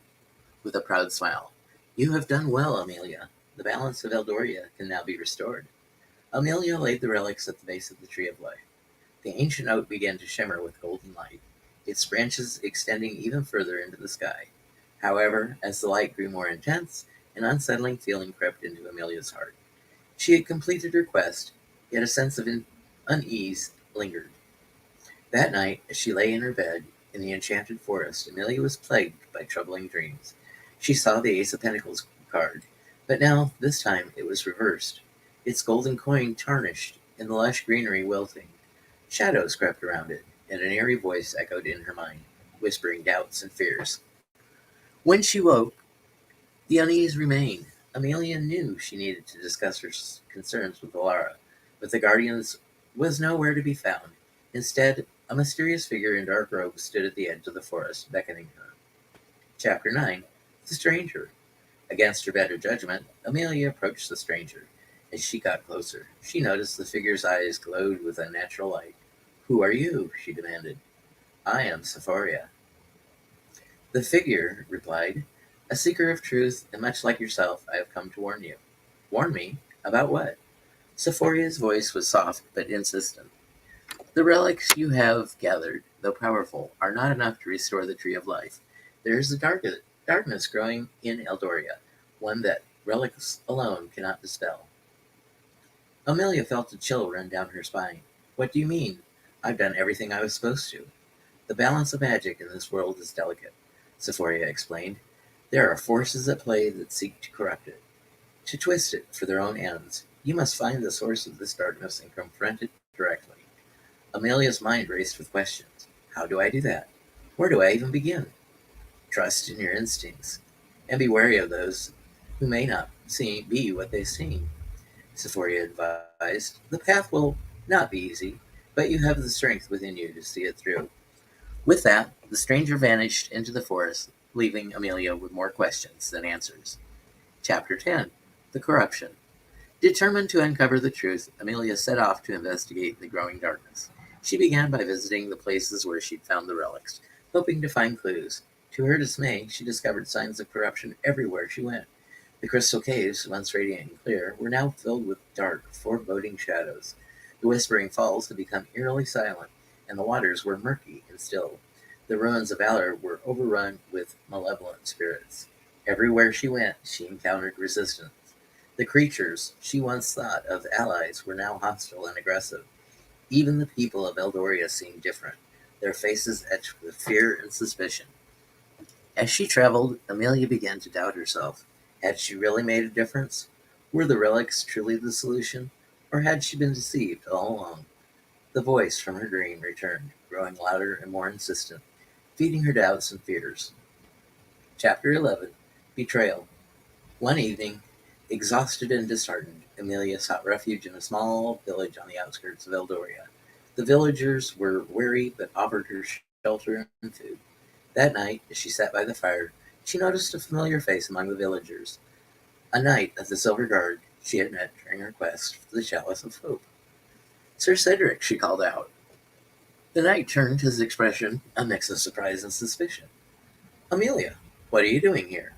with a proud smile. "You have done well, Amelia. The balance of Eldoria can now be restored." Amelia laid the relics at the base of the Tree of Life. The ancient oak began to shimmer with golden light, its branches extending even further into the sky. However, as the light grew more intense, an unsettling feeling crept into Amelia's heart. She had completed her quest, yet a sense of unease lingered. That night, as she lay in her bed in the enchanted forest, Amelia was plagued by troubling dreams. She saw the Ace of Pentacles card, but now, this time, it was reversed, its golden coin tarnished and the lush greenery wilting. Shadows crept around it, and an eerie voice echoed in her mind, whispering doubts and fears. When she woke, the unease remained. Amelia knew she needed to discuss her concerns with Alara, but the Guardians was nowhere to be found. Instead, a mysterious figure in dark robes stood at the edge of the forest, beckoning her. Chapter 9. The Stranger. Against her better judgment, Amelia approached the stranger. As she got closer, she noticed the figure's eyes glowed with unnatural light. "Who are you?" she demanded. "I am Sephoria." The figure replied, A seeker of truth, and much like yourself, I have come to warn you. Warn me? About what? Sephoria's voice was soft but insistent. The relics you have gathered, though powerful, are not enough to restore the tree of life. There is a darkness growing in Eldoria, one that relics alone cannot dispel. Amelia felt a chill run down her spine. What do you mean? I've done everything I was supposed to. The balance of magic in this world is delicate, Sephoria explained. There are forces at play that seek to corrupt it, to twist it for their own ends. You must find the source of this darkness and confront it directly. Amelia's mind raced with questions. How do I do that? Where do I even begin? Trust in your instincts, and be wary of those who may not be what they seem, Sephoria advised. The path will not be easy, but you have the strength within you to see it through. With that, the stranger vanished into the forest, leaving Amelia with more questions than answers. Chapter 10. The Corruption. Determined to uncover the truth, Amelia set off to investigate the growing darkness. She began by visiting the places where she'd found the relics, hoping to find clues. To her dismay, she discovered signs of corruption everywhere she went. The crystal caves, once radiant and clear, were now filled with dark, foreboding shadows. The whispering falls had become eerily silent, and the waters were murky and still. The ruins of Valor were overrun with malevolent spirits. Everywhere she went, she encountered resistance. The creatures she once thought of allies were now hostile and aggressive. Even the people of Eldoria seemed different, their faces etched with fear and suspicion. As she traveled, Amelia began to doubt herself. Had she really made a difference? Were the relics truly the solution? Or had she been deceived all along? The voice from her dream returned, growing louder and more insistent, feeding her doubts and fears. Chapter 11. Betrayal. One evening, exhausted and disheartened, Amelia sought refuge in a small village on the outskirts of Eldoria. The villagers were wary but offered her shelter and food. That night, as she sat by the fire, she noticed a familiar face among the villagers. A knight of the Silver Guard she had met during her quest for the Chalice of Hope. Sir Cedric, she called out. The knight turned, his expression a mix of surprise and suspicion. Amelia, what are you doing here?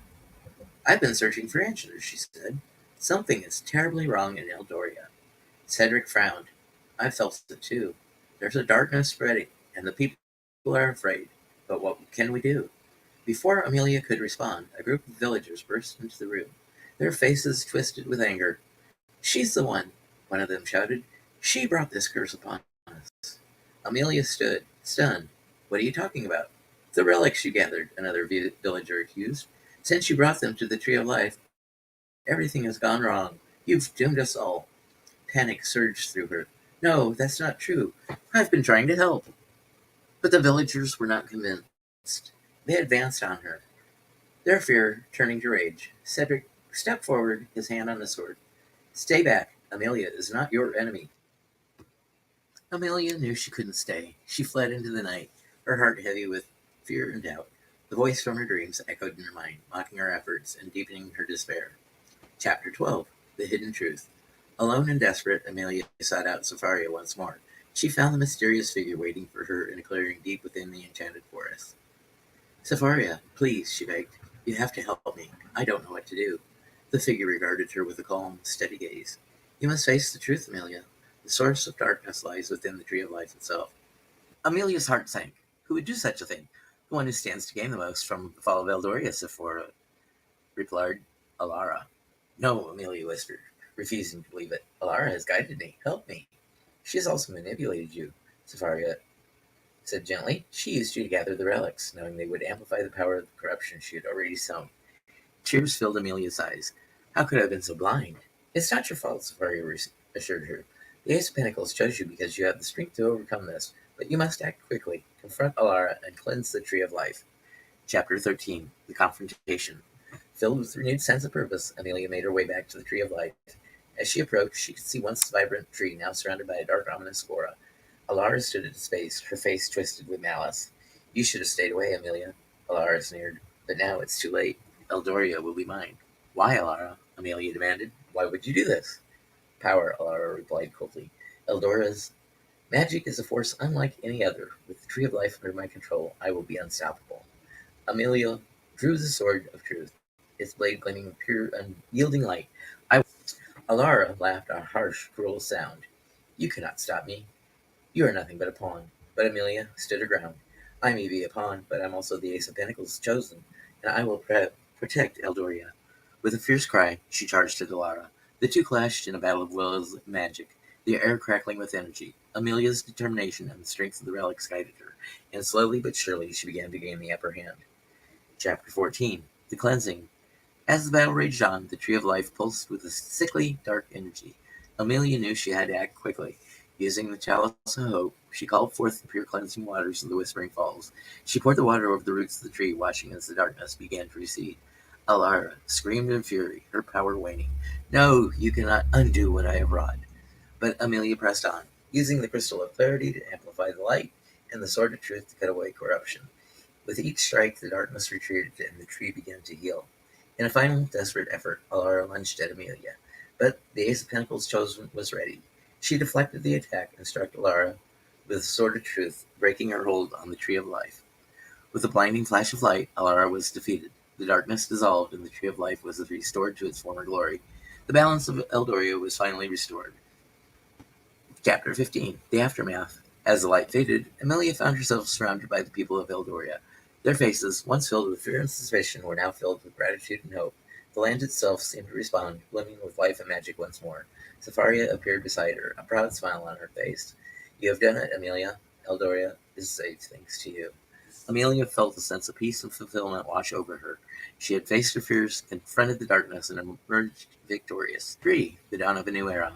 I've been searching for answers, she said. Something is terribly wrong in Eldoria. Cedric frowned. I felt it too. There's a darkness spreading, and the people are afraid. But what can we do? Before Amelia could respond, a group of villagers burst into the room, their faces twisted with anger. She's the one of them shouted. She brought this curse upon us. Amelia stood, stunned. What are you talking about? The relics you gathered, another villager accused. Since you brought them to the Tree of Life, everything has gone wrong. You've doomed us all. Panic surged through her. No, that's not true. I've been trying to help. But the villagers were not convinced. They advanced on her, their fear turning to rage. Cedric stepped forward, his hand on the sword. Stay back. Amelia is not your enemy. Amelia knew she couldn't stay. She fled into the night, her heart heavy with fear and doubt. The voice from her dreams echoed in her mind, mocking her efforts and deepening her despair. Chapter 12. The Hidden Truth. Alone and desperate, Amelia sought out Sephoria once more. She found the mysterious figure waiting for her in a clearing deep within the enchanted forest. Sephoria, please, she begged. You have to help me. I don't know what to do. The figure regarded her with a calm, steady gaze. You must face the truth, Amelia. The source of darkness lies within the Tree of Life itself. Amelia's heart sank. Who would do such a thing? The one who stands to gain the most from the fall of Eldoria, Sephora replied. Alara. No, Amelia whispered, refusing to believe it. Alara has guided me. Help me. She has also manipulated you, Sephoria said gently. She used you to gather the relics, knowing they would amplify the power of the corruption she had already sown. Tears filled Amelia's eyes. How could I have been so blind? It's not your fault, Sephoria assured her. The Ace of Pentacles chose you because you have the strength to overcome this, but you must act quickly, confront Alara, and cleanse the Tree of Life. Chapter 13. The Confrontation. Filled with renewed sense of purpose, Amelia made her way back to the Tree of Life. As she approached, she could see once vibrant tree now surrounded by a dark, ominous aura. Alara stood at space, her face twisted with malice. You should have stayed away, Amelia, Alara sneered. But now it's too late. Eldoria will be mine. Why, Alara? Amelia demanded. Why would you do this? Power, Alara replied coldly. Eldoria's magic is a force unlike any other. With the Tree of Life under my control, I will be unstoppable. Amelia drew the sword of truth. its blade gleaming with pure, unyielding light. Alara laughed a harsh, cruel sound. You cannot stop me. You are nothing but a pawn. But Amelia stood her ground. I may be a pawn, but I'm also the Ace of Pentacles chosen, and I will protect Eldoria. With a fierce cry, she charged at Alara. The two clashed in a battle of wills and magic, the air crackling with energy. Amelia's determination and the strength of the relics guided her, and slowly but surely she began to gain the upper hand. Chapter 14. The Cleansing. As the battle raged on, the Tree of Life pulsed with a sickly, dark energy. Amelia knew she had to act quickly. Using the chalice of hope, she called forth the pure cleansing waters of the Whispering Falls. She poured the water over the roots of the tree, watching as the darkness began to recede. Alara screamed in fury, her power waning. No, you cannot undo what I have wrought. But Amelia pressed on, using the crystal of clarity to amplify the light, and the sword of truth to cut away corruption. With each strike, the darkness retreated, and the tree began to heal. In a final, desperate effort, Alara lunged at Amelia, but the Ace of Pentacles chosen was ready. She deflected the attack and struck Alara with the sword of truth, breaking her hold on the Tree of Life. With a blinding flash of light, Alara was defeated. The darkness dissolved, and the Tree of Life was restored to its former glory. The balance of Eldoria was finally restored. Chapter 15. The Aftermath. As the light faded, Amelia found herself surrounded by the people of Eldoria. Their faces, once filled with fear and suspicion, were now filled with gratitude and hope. The land itself seemed to respond, blooming with life and magic once more. Safaria appeared beside her, a proud smile on her face. You have done it, Amelia. Eldoria is safe thanks to you. Amelia felt a sense of peace and fulfillment wash over her. She had faced her fears, confronted the darkness, and emerged victorious. 3. The Dawn of a New Era.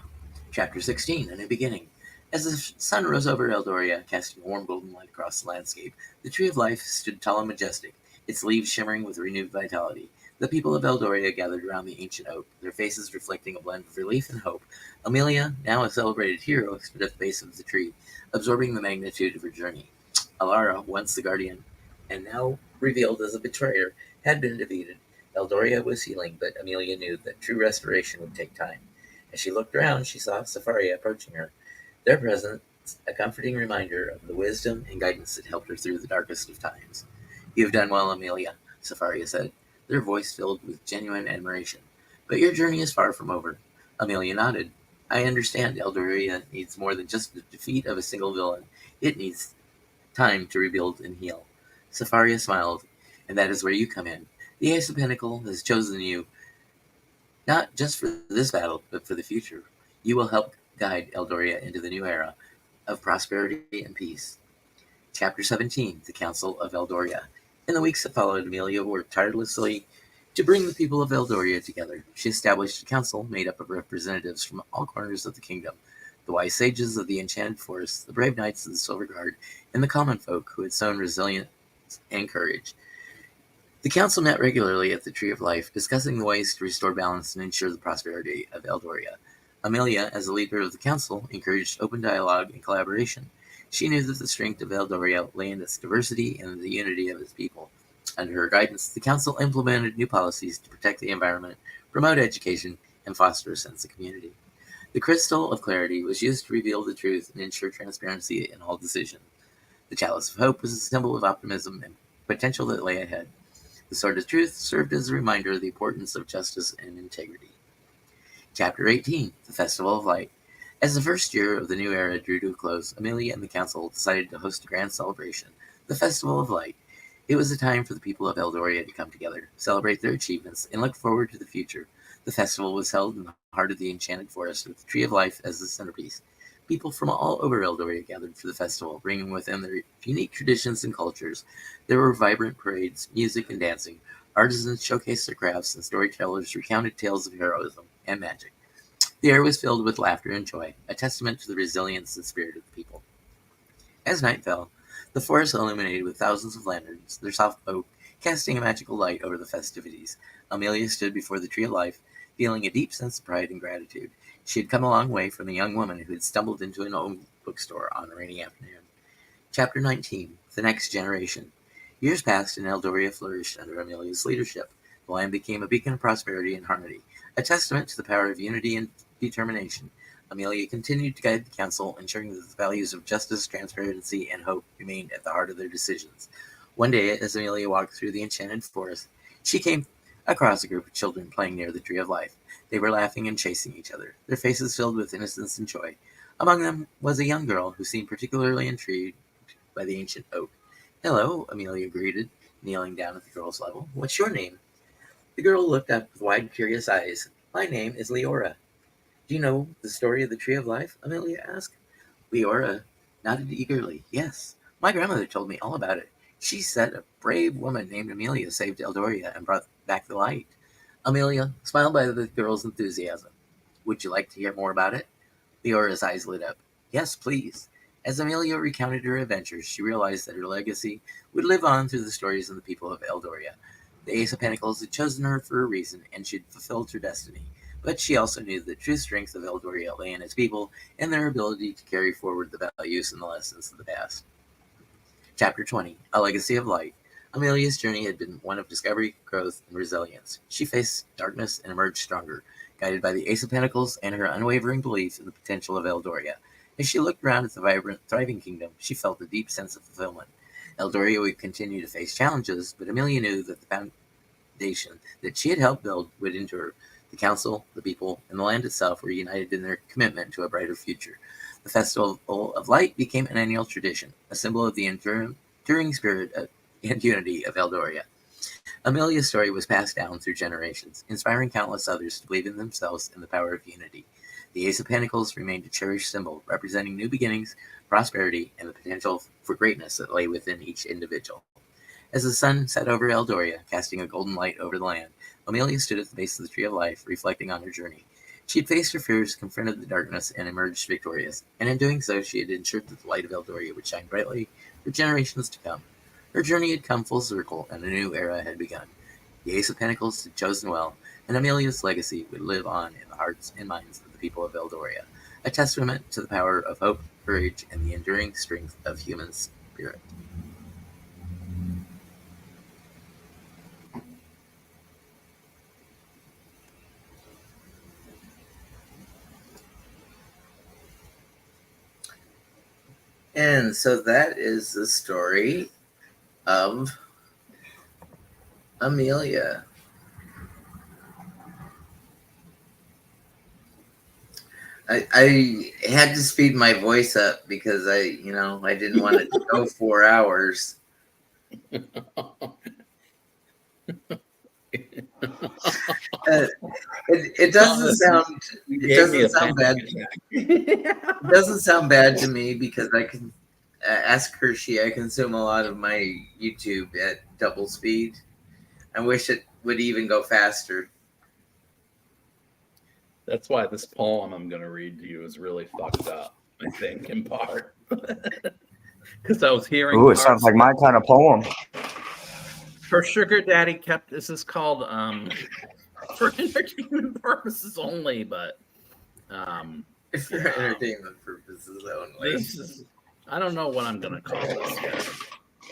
Chapter 16. A New Beginning. As the sun rose over Eldoria, casting a warm golden light across the landscape, the Tree of Life stood tall and majestic, its leaves shimmering with renewed vitality. The people of Eldoria gathered around the ancient oak, their faces reflecting a blend of relief and hope. Amelia, now a celebrated hero, stood at the base of the tree, absorbing the magnitude of her journey. Alara, once the guardian, and now revealed as a betrayer, had been defeated. Eldoria was healing, but Amelia knew that true restoration would take time. As she looked around, she saw Safaria approaching her, their presence a comforting reminder of the wisdom and guidance that helped her through the darkest of times. You have done well, Amelia, Safaria said, their voice filled with genuine admiration. But your journey is far from over. Amelia nodded. I understand Eldoria needs more than just the defeat of a single villain. It needs time to rebuild and heal. Safaria smiled, and that is where you come in. The Ace of Pentacles has chosen you not just for this battle, but for the future. You will help guide Eldoria into the new era of prosperity and peace. Chapter 17. The Council of Eldoria. In the weeks that followed, Amelia worked tirelessly to bring the people of Eldoria together. She established a council made up of representatives from all corners of the kingdom, the wise sages of the Enchanted Forest, the brave knights of the Silver Guard, and the common folk who had shown resilience and courage. The council met regularly at the Tree of Life, discussing the ways to restore balance and ensure the prosperity of Eldoria. Amelia, as the leader of the council, encouraged open dialogue and collaboration. She knew that the strength of Eldoria lay in its diversity and the unity of its people. Under her guidance, the council implemented new policies to protect the environment, promote education, and foster a sense of community. The crystal of clarity was used to reveal the truth and ensure transparency in all decisions. The chalice of hope was a symbol of optimism and potential that lay ahead. The sword of truth served as a reminder of the importance of justice and integrity. Chapter 18. The Festival of Light. As the first year of the new era drew to a close, Amelia and the council decided to host a grand celebration, the Festival of Light. It was a time for the people of Eldoria to come together, celebrate their achievements, and look forward to the future. The festival was held in the heart of the Enchanted Forest, with the Tree of Life as the centerpiece. People from all over Eldoria gathered for the festival, bringing with them their unique traditions and cultures. There were vibrant parades, music, and dancing. Artisans showcased their crafts, and storytellers recounted tales of heroism and magic. The air was filled with laughter and joy, a testament to the resilience and spirit of the people. As night fell, the forest illuminated with thousands of lanterns, their soft oak casting a magical light over the festivities. Amelia stood before the Tree of Life, feeling a deep sense of pride and gratitude. She had come a long way from the young woman who had stumbled into an old bookstore on a rainy afternoon. Chapter 19. The Next Generation. Years passed and Eldoria flourished under Amelia's leadership. The land became a beacon of prosperity and harmony, a testament to the power of unity and determination. Amelia continued to guide the council, ensuring that the values of justice, transparency, and hope remained at the heart of their decisions. One day, as Amelia walked through the Enchanted Forest, she came across a group of children playing near the Tree of Life. They were laughing and chasing each other, their faces filled with innocence and joy. Among them was a young girl who seemed particularly intrigued by the ancient oak. "Hello," Amelia greeted, kneeling down at the girl's level. "What's your name?" The girl looked up with wide, curious eyes. "My name is Leora." "Do you know the story of the Tree of Life?" Amelia asked. Leora nodded eagerly. "Yes, my grandmother told me all about it. She said a brave woman named Amelia saved Eldoria and brought back the light." Amelia smiled by the girl's enthusiasm. "Would you like to hear more about it?" Leora's eyes lit up. "Yes, please." As Amelia recounted her adventures, she realized that her legacy would live on through the stories of the people of Eldoria. The Ace of Pentacles had chosen her for a reason, and she had fulfilled her destiny. But she also knew the true strength of Eldoria lay in its people and their ability to carry forward the values and the lessons of the past. Chapter 20, A Legacy of Light. Amelia's journey had been one of discovery, growth, and resilience. She faced darkness and emerged stronger, guided by the Ace of Pentacles and her unwavering belief in the potential of Eldoria. As she looked around at the vibrant, thriving kingdom, she felt a deep sense of fulfillment. Eldoria would continue to face challenges, but Amelia knew that the foundation that she had helped build would endure. The council, the people, and the land itself were united in their commitment to a brighter future. The Festival of Light became an annual tradition, a symbol of the enduring spirit and unity of Eldoria. Amelia's story was passed down through generations, inspiring countless others to believe in themselves and the power of unity. The Ace of Pentacles remained a cherished symbol, representing new beginnings, prosperity, and the potential for greatness that lay within each individual. As the sun set over Eldoria, casting a golden light over the land, Amelia stood at the base of the Tree of Life, reflecting on her journey. She had faced her fears, confronted the darkness, and emerged victorious, and in doing so she had ensured that the light of Eldoria would shine brightly for generations to come. Her journey had come full circle, and a new era had begun. The Ace of Pentacles had chosen well, and Amelia's legacy would live on in the hearts and minds of the people of Eldoria, a testament to the power of hope, courage, and the enduring strength of human spirit. And so that is the story of Amelia. I had to speed my voice up because I didn't want it to go 4 hours. It doesn't sound bad. It doesn't sound bad to me because I can ask Hershe. I consume a lot of my YouTube at double speed. I wish it would even go faster. That's why this poem I'm going to read to you is really fucked up, I think, in part. Because I was hearing. Ooh, it sounds like my kind of poem. Her sugar daddy kept. This is called for entertainment purposes only, but For entertainment purposes only. this is. I don't know what I'm going to call this yet.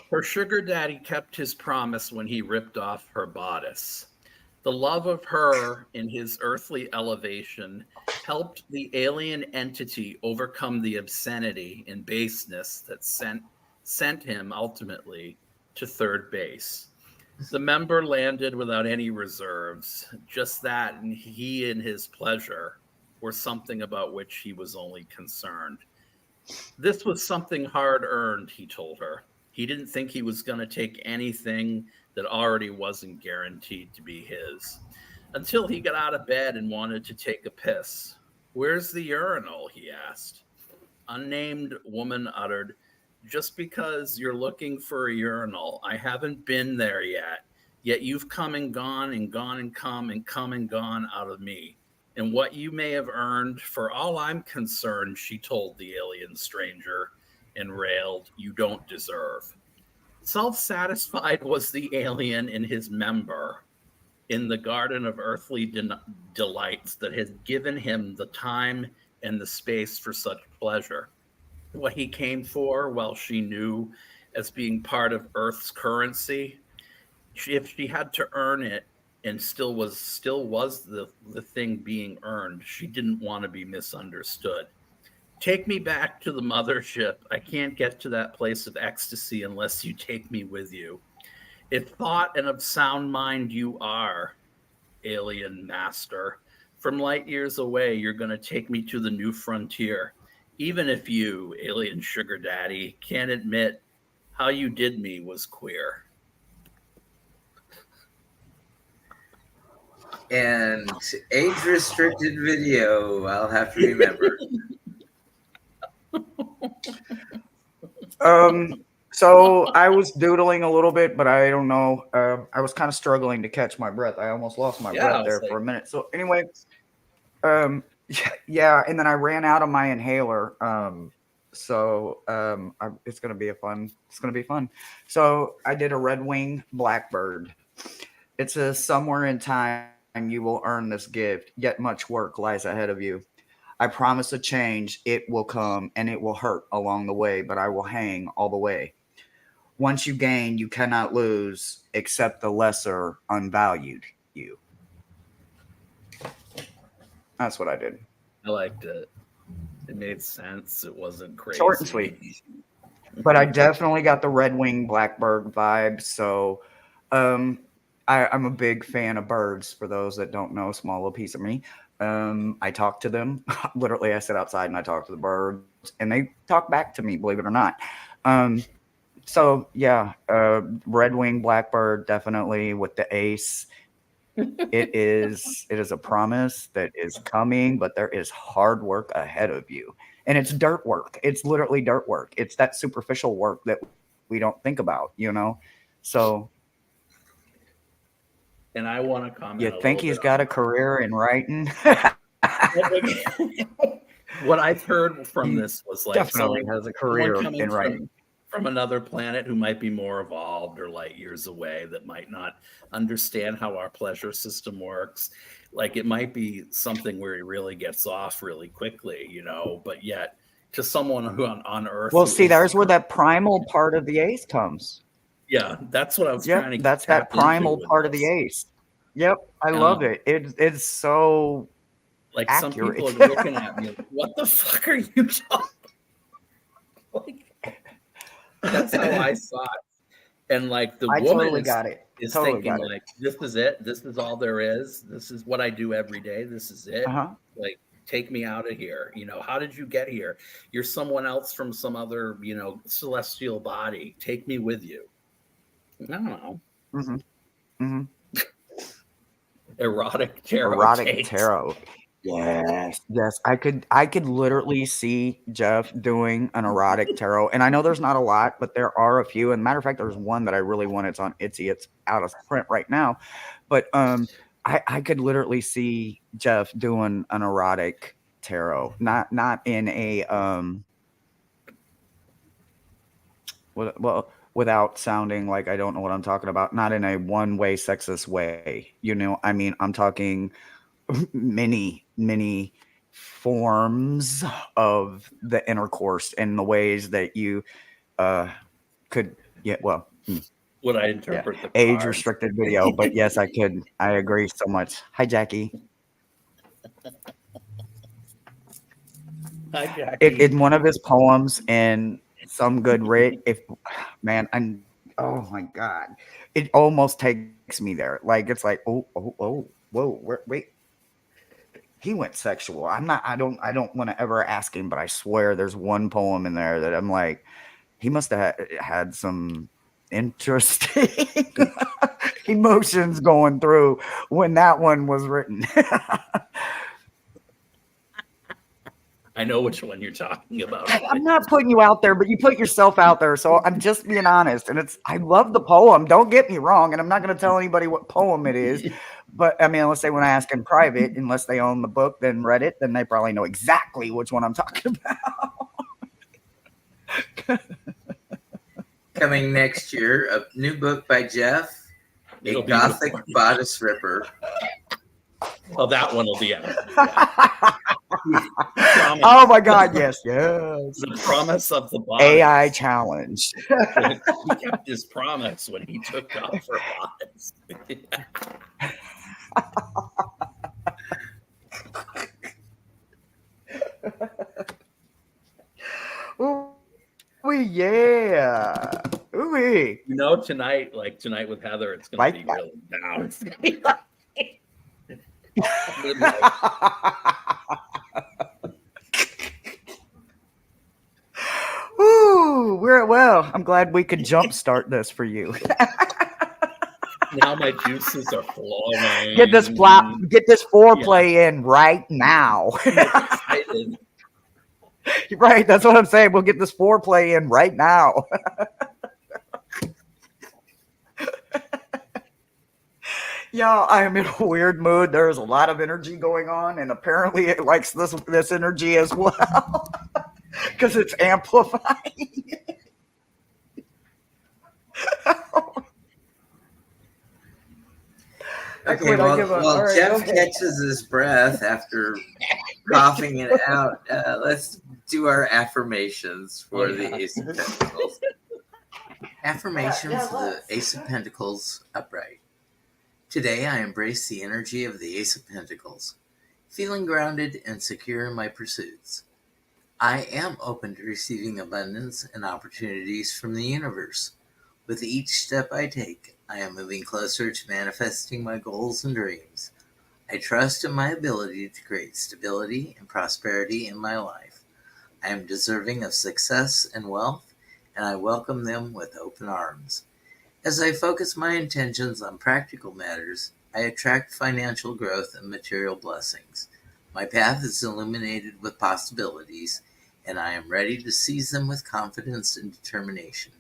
Her sugar daddy kept his promise when he ripped off her bodice. The love of her in his earthly elevation helped the alien entity overcome the obscenity and baseness that sent him ultimately to third base. The member landed without any reserves, just that, and he and his pleasure were something about which he was only concerned. This was something hard earned, he told her. He didn't think he was going to take anything that already wasn't guaranteed to be his. Until he got out of bed and wanted to take a piss. "Where's the urinal?" he asked. Unnamed woman uttered, "Just because you're looking for a urinal, I haven't been there yet. Yet you've come and gone and gone and come and gone out of me. And what you may have earned, for all I'm concerned," she told the alien stranger and railed, "you don't deserve." Self-satisfied was the alien in his member in the garden of earthly delights that had given him the time and the space for such pleasure. What he came for, well, she knew, as being part of Earth's currency, if she had to earn it and still was the thing being earned, she didn't want to be misunderstood. "Take me back to the mothership. I can't get to that place of ecstasy unless you take me with you. If thought and of sound mind you are, alien master. From light years away, you're going to take me to the new frontier. Even if you, alien sugar daddy, can't admit how you did me was queer. And age restricted video, I'll have to remember. So I was doodling a little bit, but I don't know. I was kind of struggling to catch my breath. I almost lost my Yeah, I breath was there for a like, minute. So anyway, yeah, and then I ran out of my inhaler. It's gonna be it's gonna be fun. So I did a red wing blackbird. It says, somewhere in time you will earn this gift, yet much work lies ahead of you. I promise a change, it will come and it will hurt along the way, but I will hang all the way. Once you gain, you cannot lose, except the lesser unvalued you. That's what I did. I liked it. It made sense. It wasn't crazy. Short and sweet. But I definitely got the red wing blackbird vibe. So I'm a big fan of birds. For those that don't know, small little piece of me. I talk to them. Literally, I sit outside and I talk to the birds, and they talk back to me, believe it or not. So yeah, red wing blackbird definitely with the ace. It is a promise that is coming, but there is hard work ahead of you. And it's dirt work. It's literally dirt work. It's that superficial work that we don't think about, you know? So And I want to comment. you think he's got a career in writing? What I've heard from this was like Definitely has a career someone coming in writing. from another planet who might be more evolved or light years away, that might not understand how our pleasure system works. Like it might be something where he really gets off really quickly, you know, but yet to someone who on Earth. Well, see, there's where that primal part of the ace comes. Yeah, that's what I was trying to. That's that primal part of the ace. Yep, I love it. It's so like accurate. Some people are looking at me like, what the fuck are you talking? Like, that's how I saw it. And like the woman totally got it. is Totally thinking got it. like, this is it. This is all there is. This is what I do every day. This is it. Like, take me out of here. You know, how did you get here? You're someone else from some other, you know, celestial body. Take me with you. I don't know. Erotic tarot. Tarot. Yes. I could literally see Jeff doing an erotic tarot. And I know there's not a lot, but there are a few. And matter of fact, there's one that I really want. It's on Etsy. It's out of print right now. But I could literally see Jeff doing an erotic tarot. Not in a without sounding like I don't know what I'm talking about, not in a one-way sexist way. You know, I mean, I'm talking many forms of the intercourse and the ways that you could would I interpret the age restricted video, but yes, I could. I agree so much. Hi, Jackie. Hi, Jackie. In one of his poems in Some Good Writ, oh my God, it almost takes me there. Like it's like, whoa, wait. He went sexual. I don't want to ever ask him, but I swear there's one poem in there that I'm like, he must have had some interesting emotions going through when that one was written. I know which one you're talking about. I'm not putting you out there, but you put yourself out there. So I'm just being honest. And I love the poem. Don't get me wrong. And I'm not going to tell anybody what poem it is. But I mean, unless they want to ask in private, unless they own the book, then read it, then they probably know exactly which one I'm talking about. Coming next year, a new book by Jeff, A Gothic Bodice Ripper. Well, that one will be out. Oh my God, yes. The promise of the bodice. AI challenge. He kept his promise when he took off her bodice. Ooh, yeah. Ooh. You know, tonight with Heather, it's going to be really down. Midlife. Ooh, I'm glad we could jumpstart this for you. Now my juices are flowing. Get this foreplay in right now. I'm excited. Right, that's what I'm saying. We'll get this foreplay in right now. Yeah, I am in a weird mood. There is a lot of energy going on, and apparently it likes this energy as well because it's amplifying. Okay, while Jeff catches his breath after coughing it out, let's do our affirmations for the Ace of Pentacles. Affirmation for the Ace of Pentacles upright. Today I embrace the energy of the Ace of Pentacles, feeling grounded and secure in my pursuits. I am open to receiving abundance and opportunities from the universe. With each step I take, I am moving closer to manifesting my goals and dreams. I trust in my ability to create stability and prosperity in my life. I am deserving of success and wealth, and I welcome them with open arms. As I focus my intentions on practical matters, I attract financial growth and material blessings. My path is illuminated with possibilities, and I am ready to seize them with confidence and determination.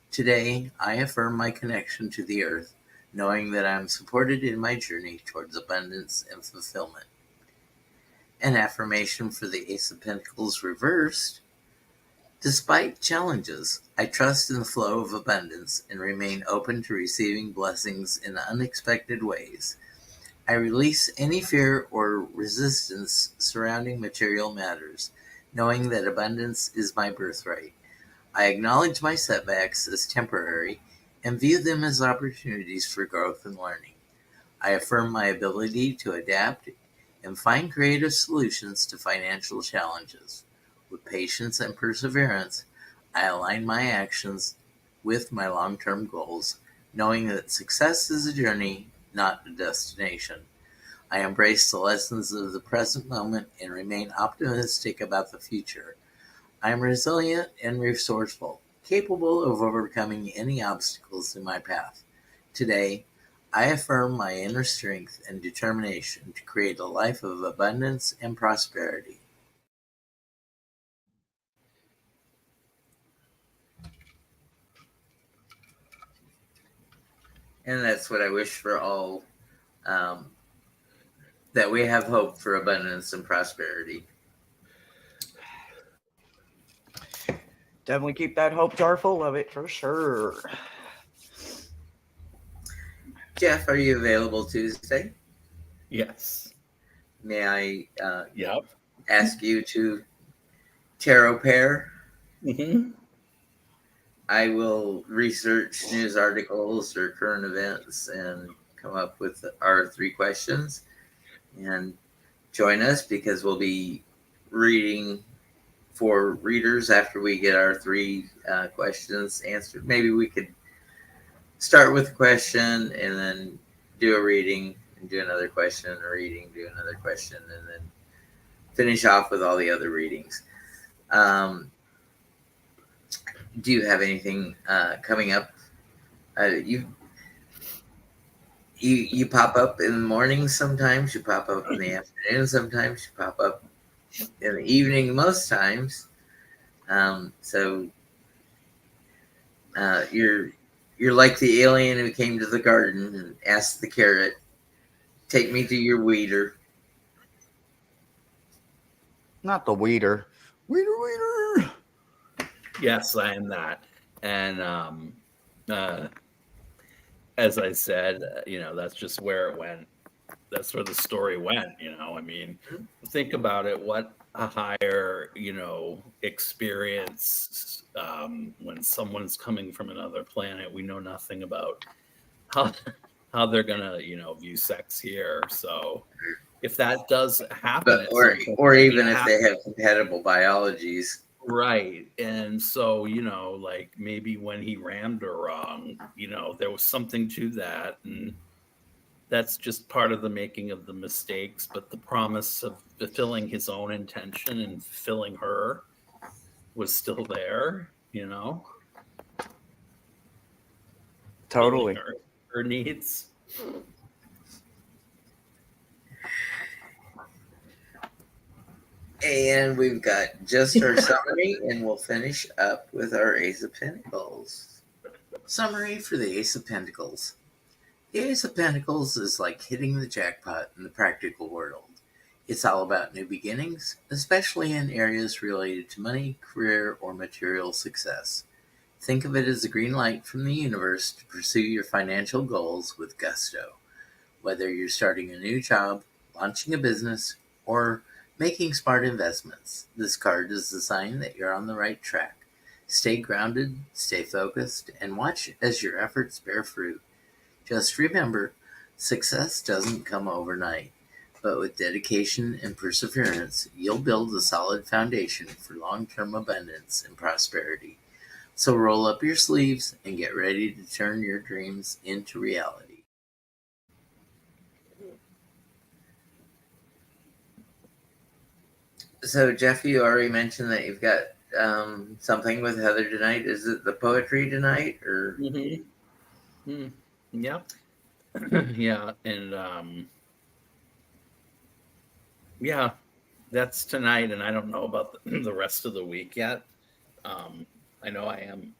Today, I affirm my connection to the earth, knowing that I am supported in my journey towards abundance and fulfillment. An affirmation for the Ace of Pentacles reversed. Despite challenges, I trust in the flow of abundance and remain open to receiving blessings in unexpected ways. I release any fear or resistance surrounding material matters, knowing that abundance is my birthright. I acknowledge my setbacks as temporary and view them as opportunities for growth and learning. I affirm my ability to adapt and find creative solutions to financial challenges. With patience and perseverance, I align my actions with my long-term goals, knowing that success is a journey, not a destination. I embrace the lessons of the present moment and remain optimistic about the future. I am resilient and resourceful, capable of overcoming any obstacles in my path. Today, I affirm my inner strength and determination to create a life of abundance and prosperity. And that's what I wish for all, that we have hope for abundance and prosperity. Definitely keep that hope jar full of it for sure. Jeff, are you available Tuesday? Yes. May I Yep. ask you to tarot pair? Mm-hmm. I will research news articles or current events and come up with our 3 questions, and join us because we'll be reading for readers after we get our 3 questions answered. Maybe we could start with a question and then do a reading and do another question, a reading, do another question, and then finish off with all the other readings. Do you have anything coming up? You pop up in the morning sometimes, you pop up in the afternoon sometimes, you pop up in the evening most times. So you're like the alien who came to the garden and asked the carrot, "Take me to your weeder." Not the weeder. Weeder. Yes, I am that. And as I said, that's just where it went. That's where the story went. I mean, think about it. What a higher, experience when someone's coming from another planet. We know nothing about how they're gonna, view sex here. So if that does happen, or even if they have compatible biologies. Right. And so, like maybe when he rammed her wrong, there was something to that. And that's just part of the making of the mistakes, but the promise of fulfilling his own intention and fulfilling her was still there, fulfilling Totally. her needs. And we've got just our summary, and we'll finish up with our Ace of Pentacles. Summary for the Ace of Pentacles. The Ace of Pentacles is like hitting the jackpot in the practical world. It's all about new beginnings, especially in areas related to money, career, or material success. Think of it as a green light from the universe to pursue your financial goals with gusto. Whether you're starting a new job, launching a business, or making smart investments, this card is a sign that you're on the right track. Stay grounded, stay focused, and watch as your efforts bear fruit. Just remember, success doesn't come overnight, but with dedication and perseverance, you'll build a solid foundation for long-term abundance and prosperity. So roll up your sleeves and get ready to turn your dreams into reality. So, Jeff, you already mentioned that you've got something with Heather tonight. Is it the poetry tonight, or? Yeah. Yeah. And yeah, that's tonight. And I don't know about the rest of the week yet. I know I am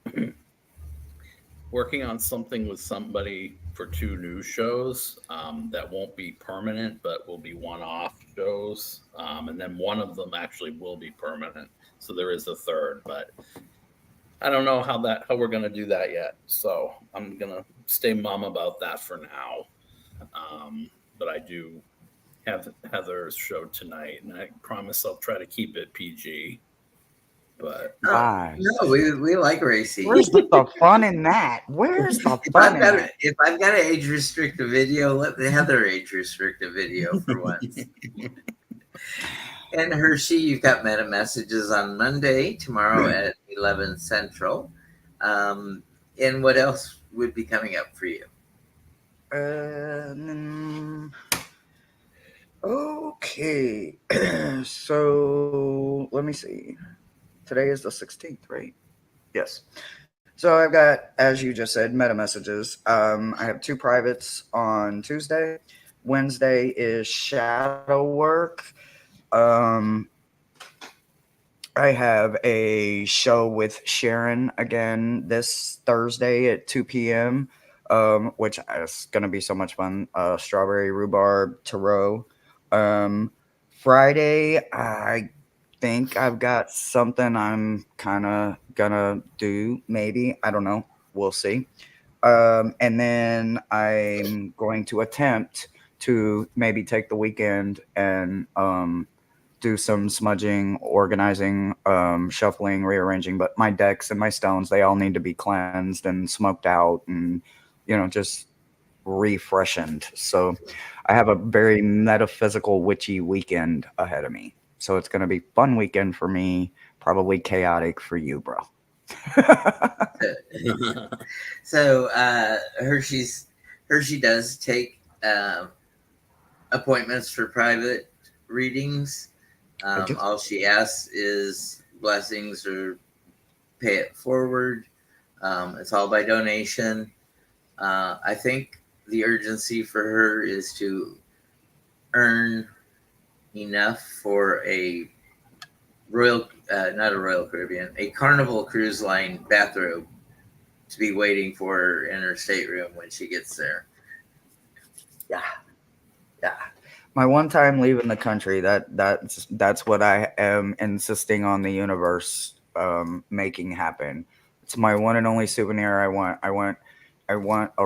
working on something with somebody for 2 new shows that won't be permanent, but will be one-off shows. And then one of them actually will be permanent. So there is a third, but I don't know how we're going to do that yet. So I'm going to stay mum about that for now. But I do have Heather's show tonight, and I promise I'll try to keep it PG. But Why? No, we like racy. Where's the fun in that? Where's the fun in that? If I've got to age restrict a video, let the Heather age restrict a video for once. And Hershe, you've got meta messages on Monday, tomorrow at 11 Central. And what else would be coming up for you? Okay. So let me see. Today is the 16th, right? Yes. So I've got, as you just said, meta messages. I have 2 privates on Tuesday. Wednesday is shadow work. I have a show with Sharon again this Thursday at 2 p.m., which is going to be so much fun. Strawberry rhubarb tarot. Friday, I think I've got something I'm kind of going to do, maybe. I don't know. We'll see. And then I'm going to attempt to maybe take the weekend and do some smudging, organizing, shuffling, rearranging. But my decks and my stones, they all need to be cleansed and smoked out and, just refreshened. So I have a very metaphysical, witchy weekend ahead of me. So it's going to be fun weekend for me, probably chaotic for you, bro. So Hershe does take appointments for private readings. All she asks is blessings or pay it forward. It's all by donation. I think the urgency for her is to earn enough for a not a Royal Caribbean, a Carnival Cruise Line bathrobe to be waiting for her in her stateroom when she gets there. Yeah. My one time leaving the country, that's what I am insisting on the universe making happen. It's my one and only souvenir. I want a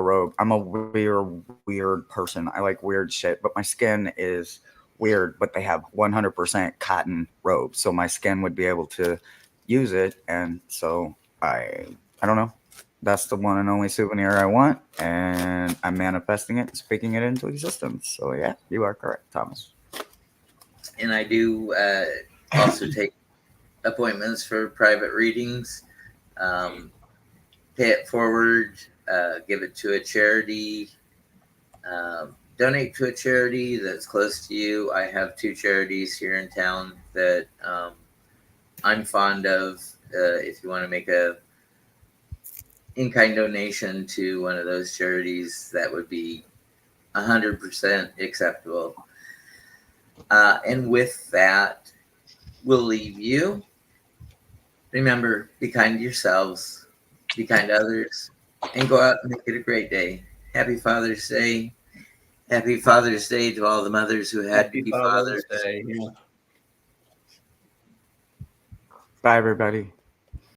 robe. I'm a weird person. I like weird shit, but my skin is weird. But they have 100% cotton robes, so my skin would be able to use it. And so I don't know. That's the one and only souvenir I want, and I'm manifesting it, speaking it into existence. So yeah, you are correct, Thomas. And I do also take appointments for private readings. Pay it forward, give it to a charity, donate to a charity that's close to you. I have 2 charities here in town that I'm fond of. If you want to make a in-kind donation to one of those charities, that would be 100% acceptable. And with that, we'll leave you. Remember, be kind to yourselves, be kind to others, and go out and make it a great day. Happy Father's Day. Happy Father's Day to all the mothers who had to Happy be Father's fathers. Day. Yeah. Bye, everybody.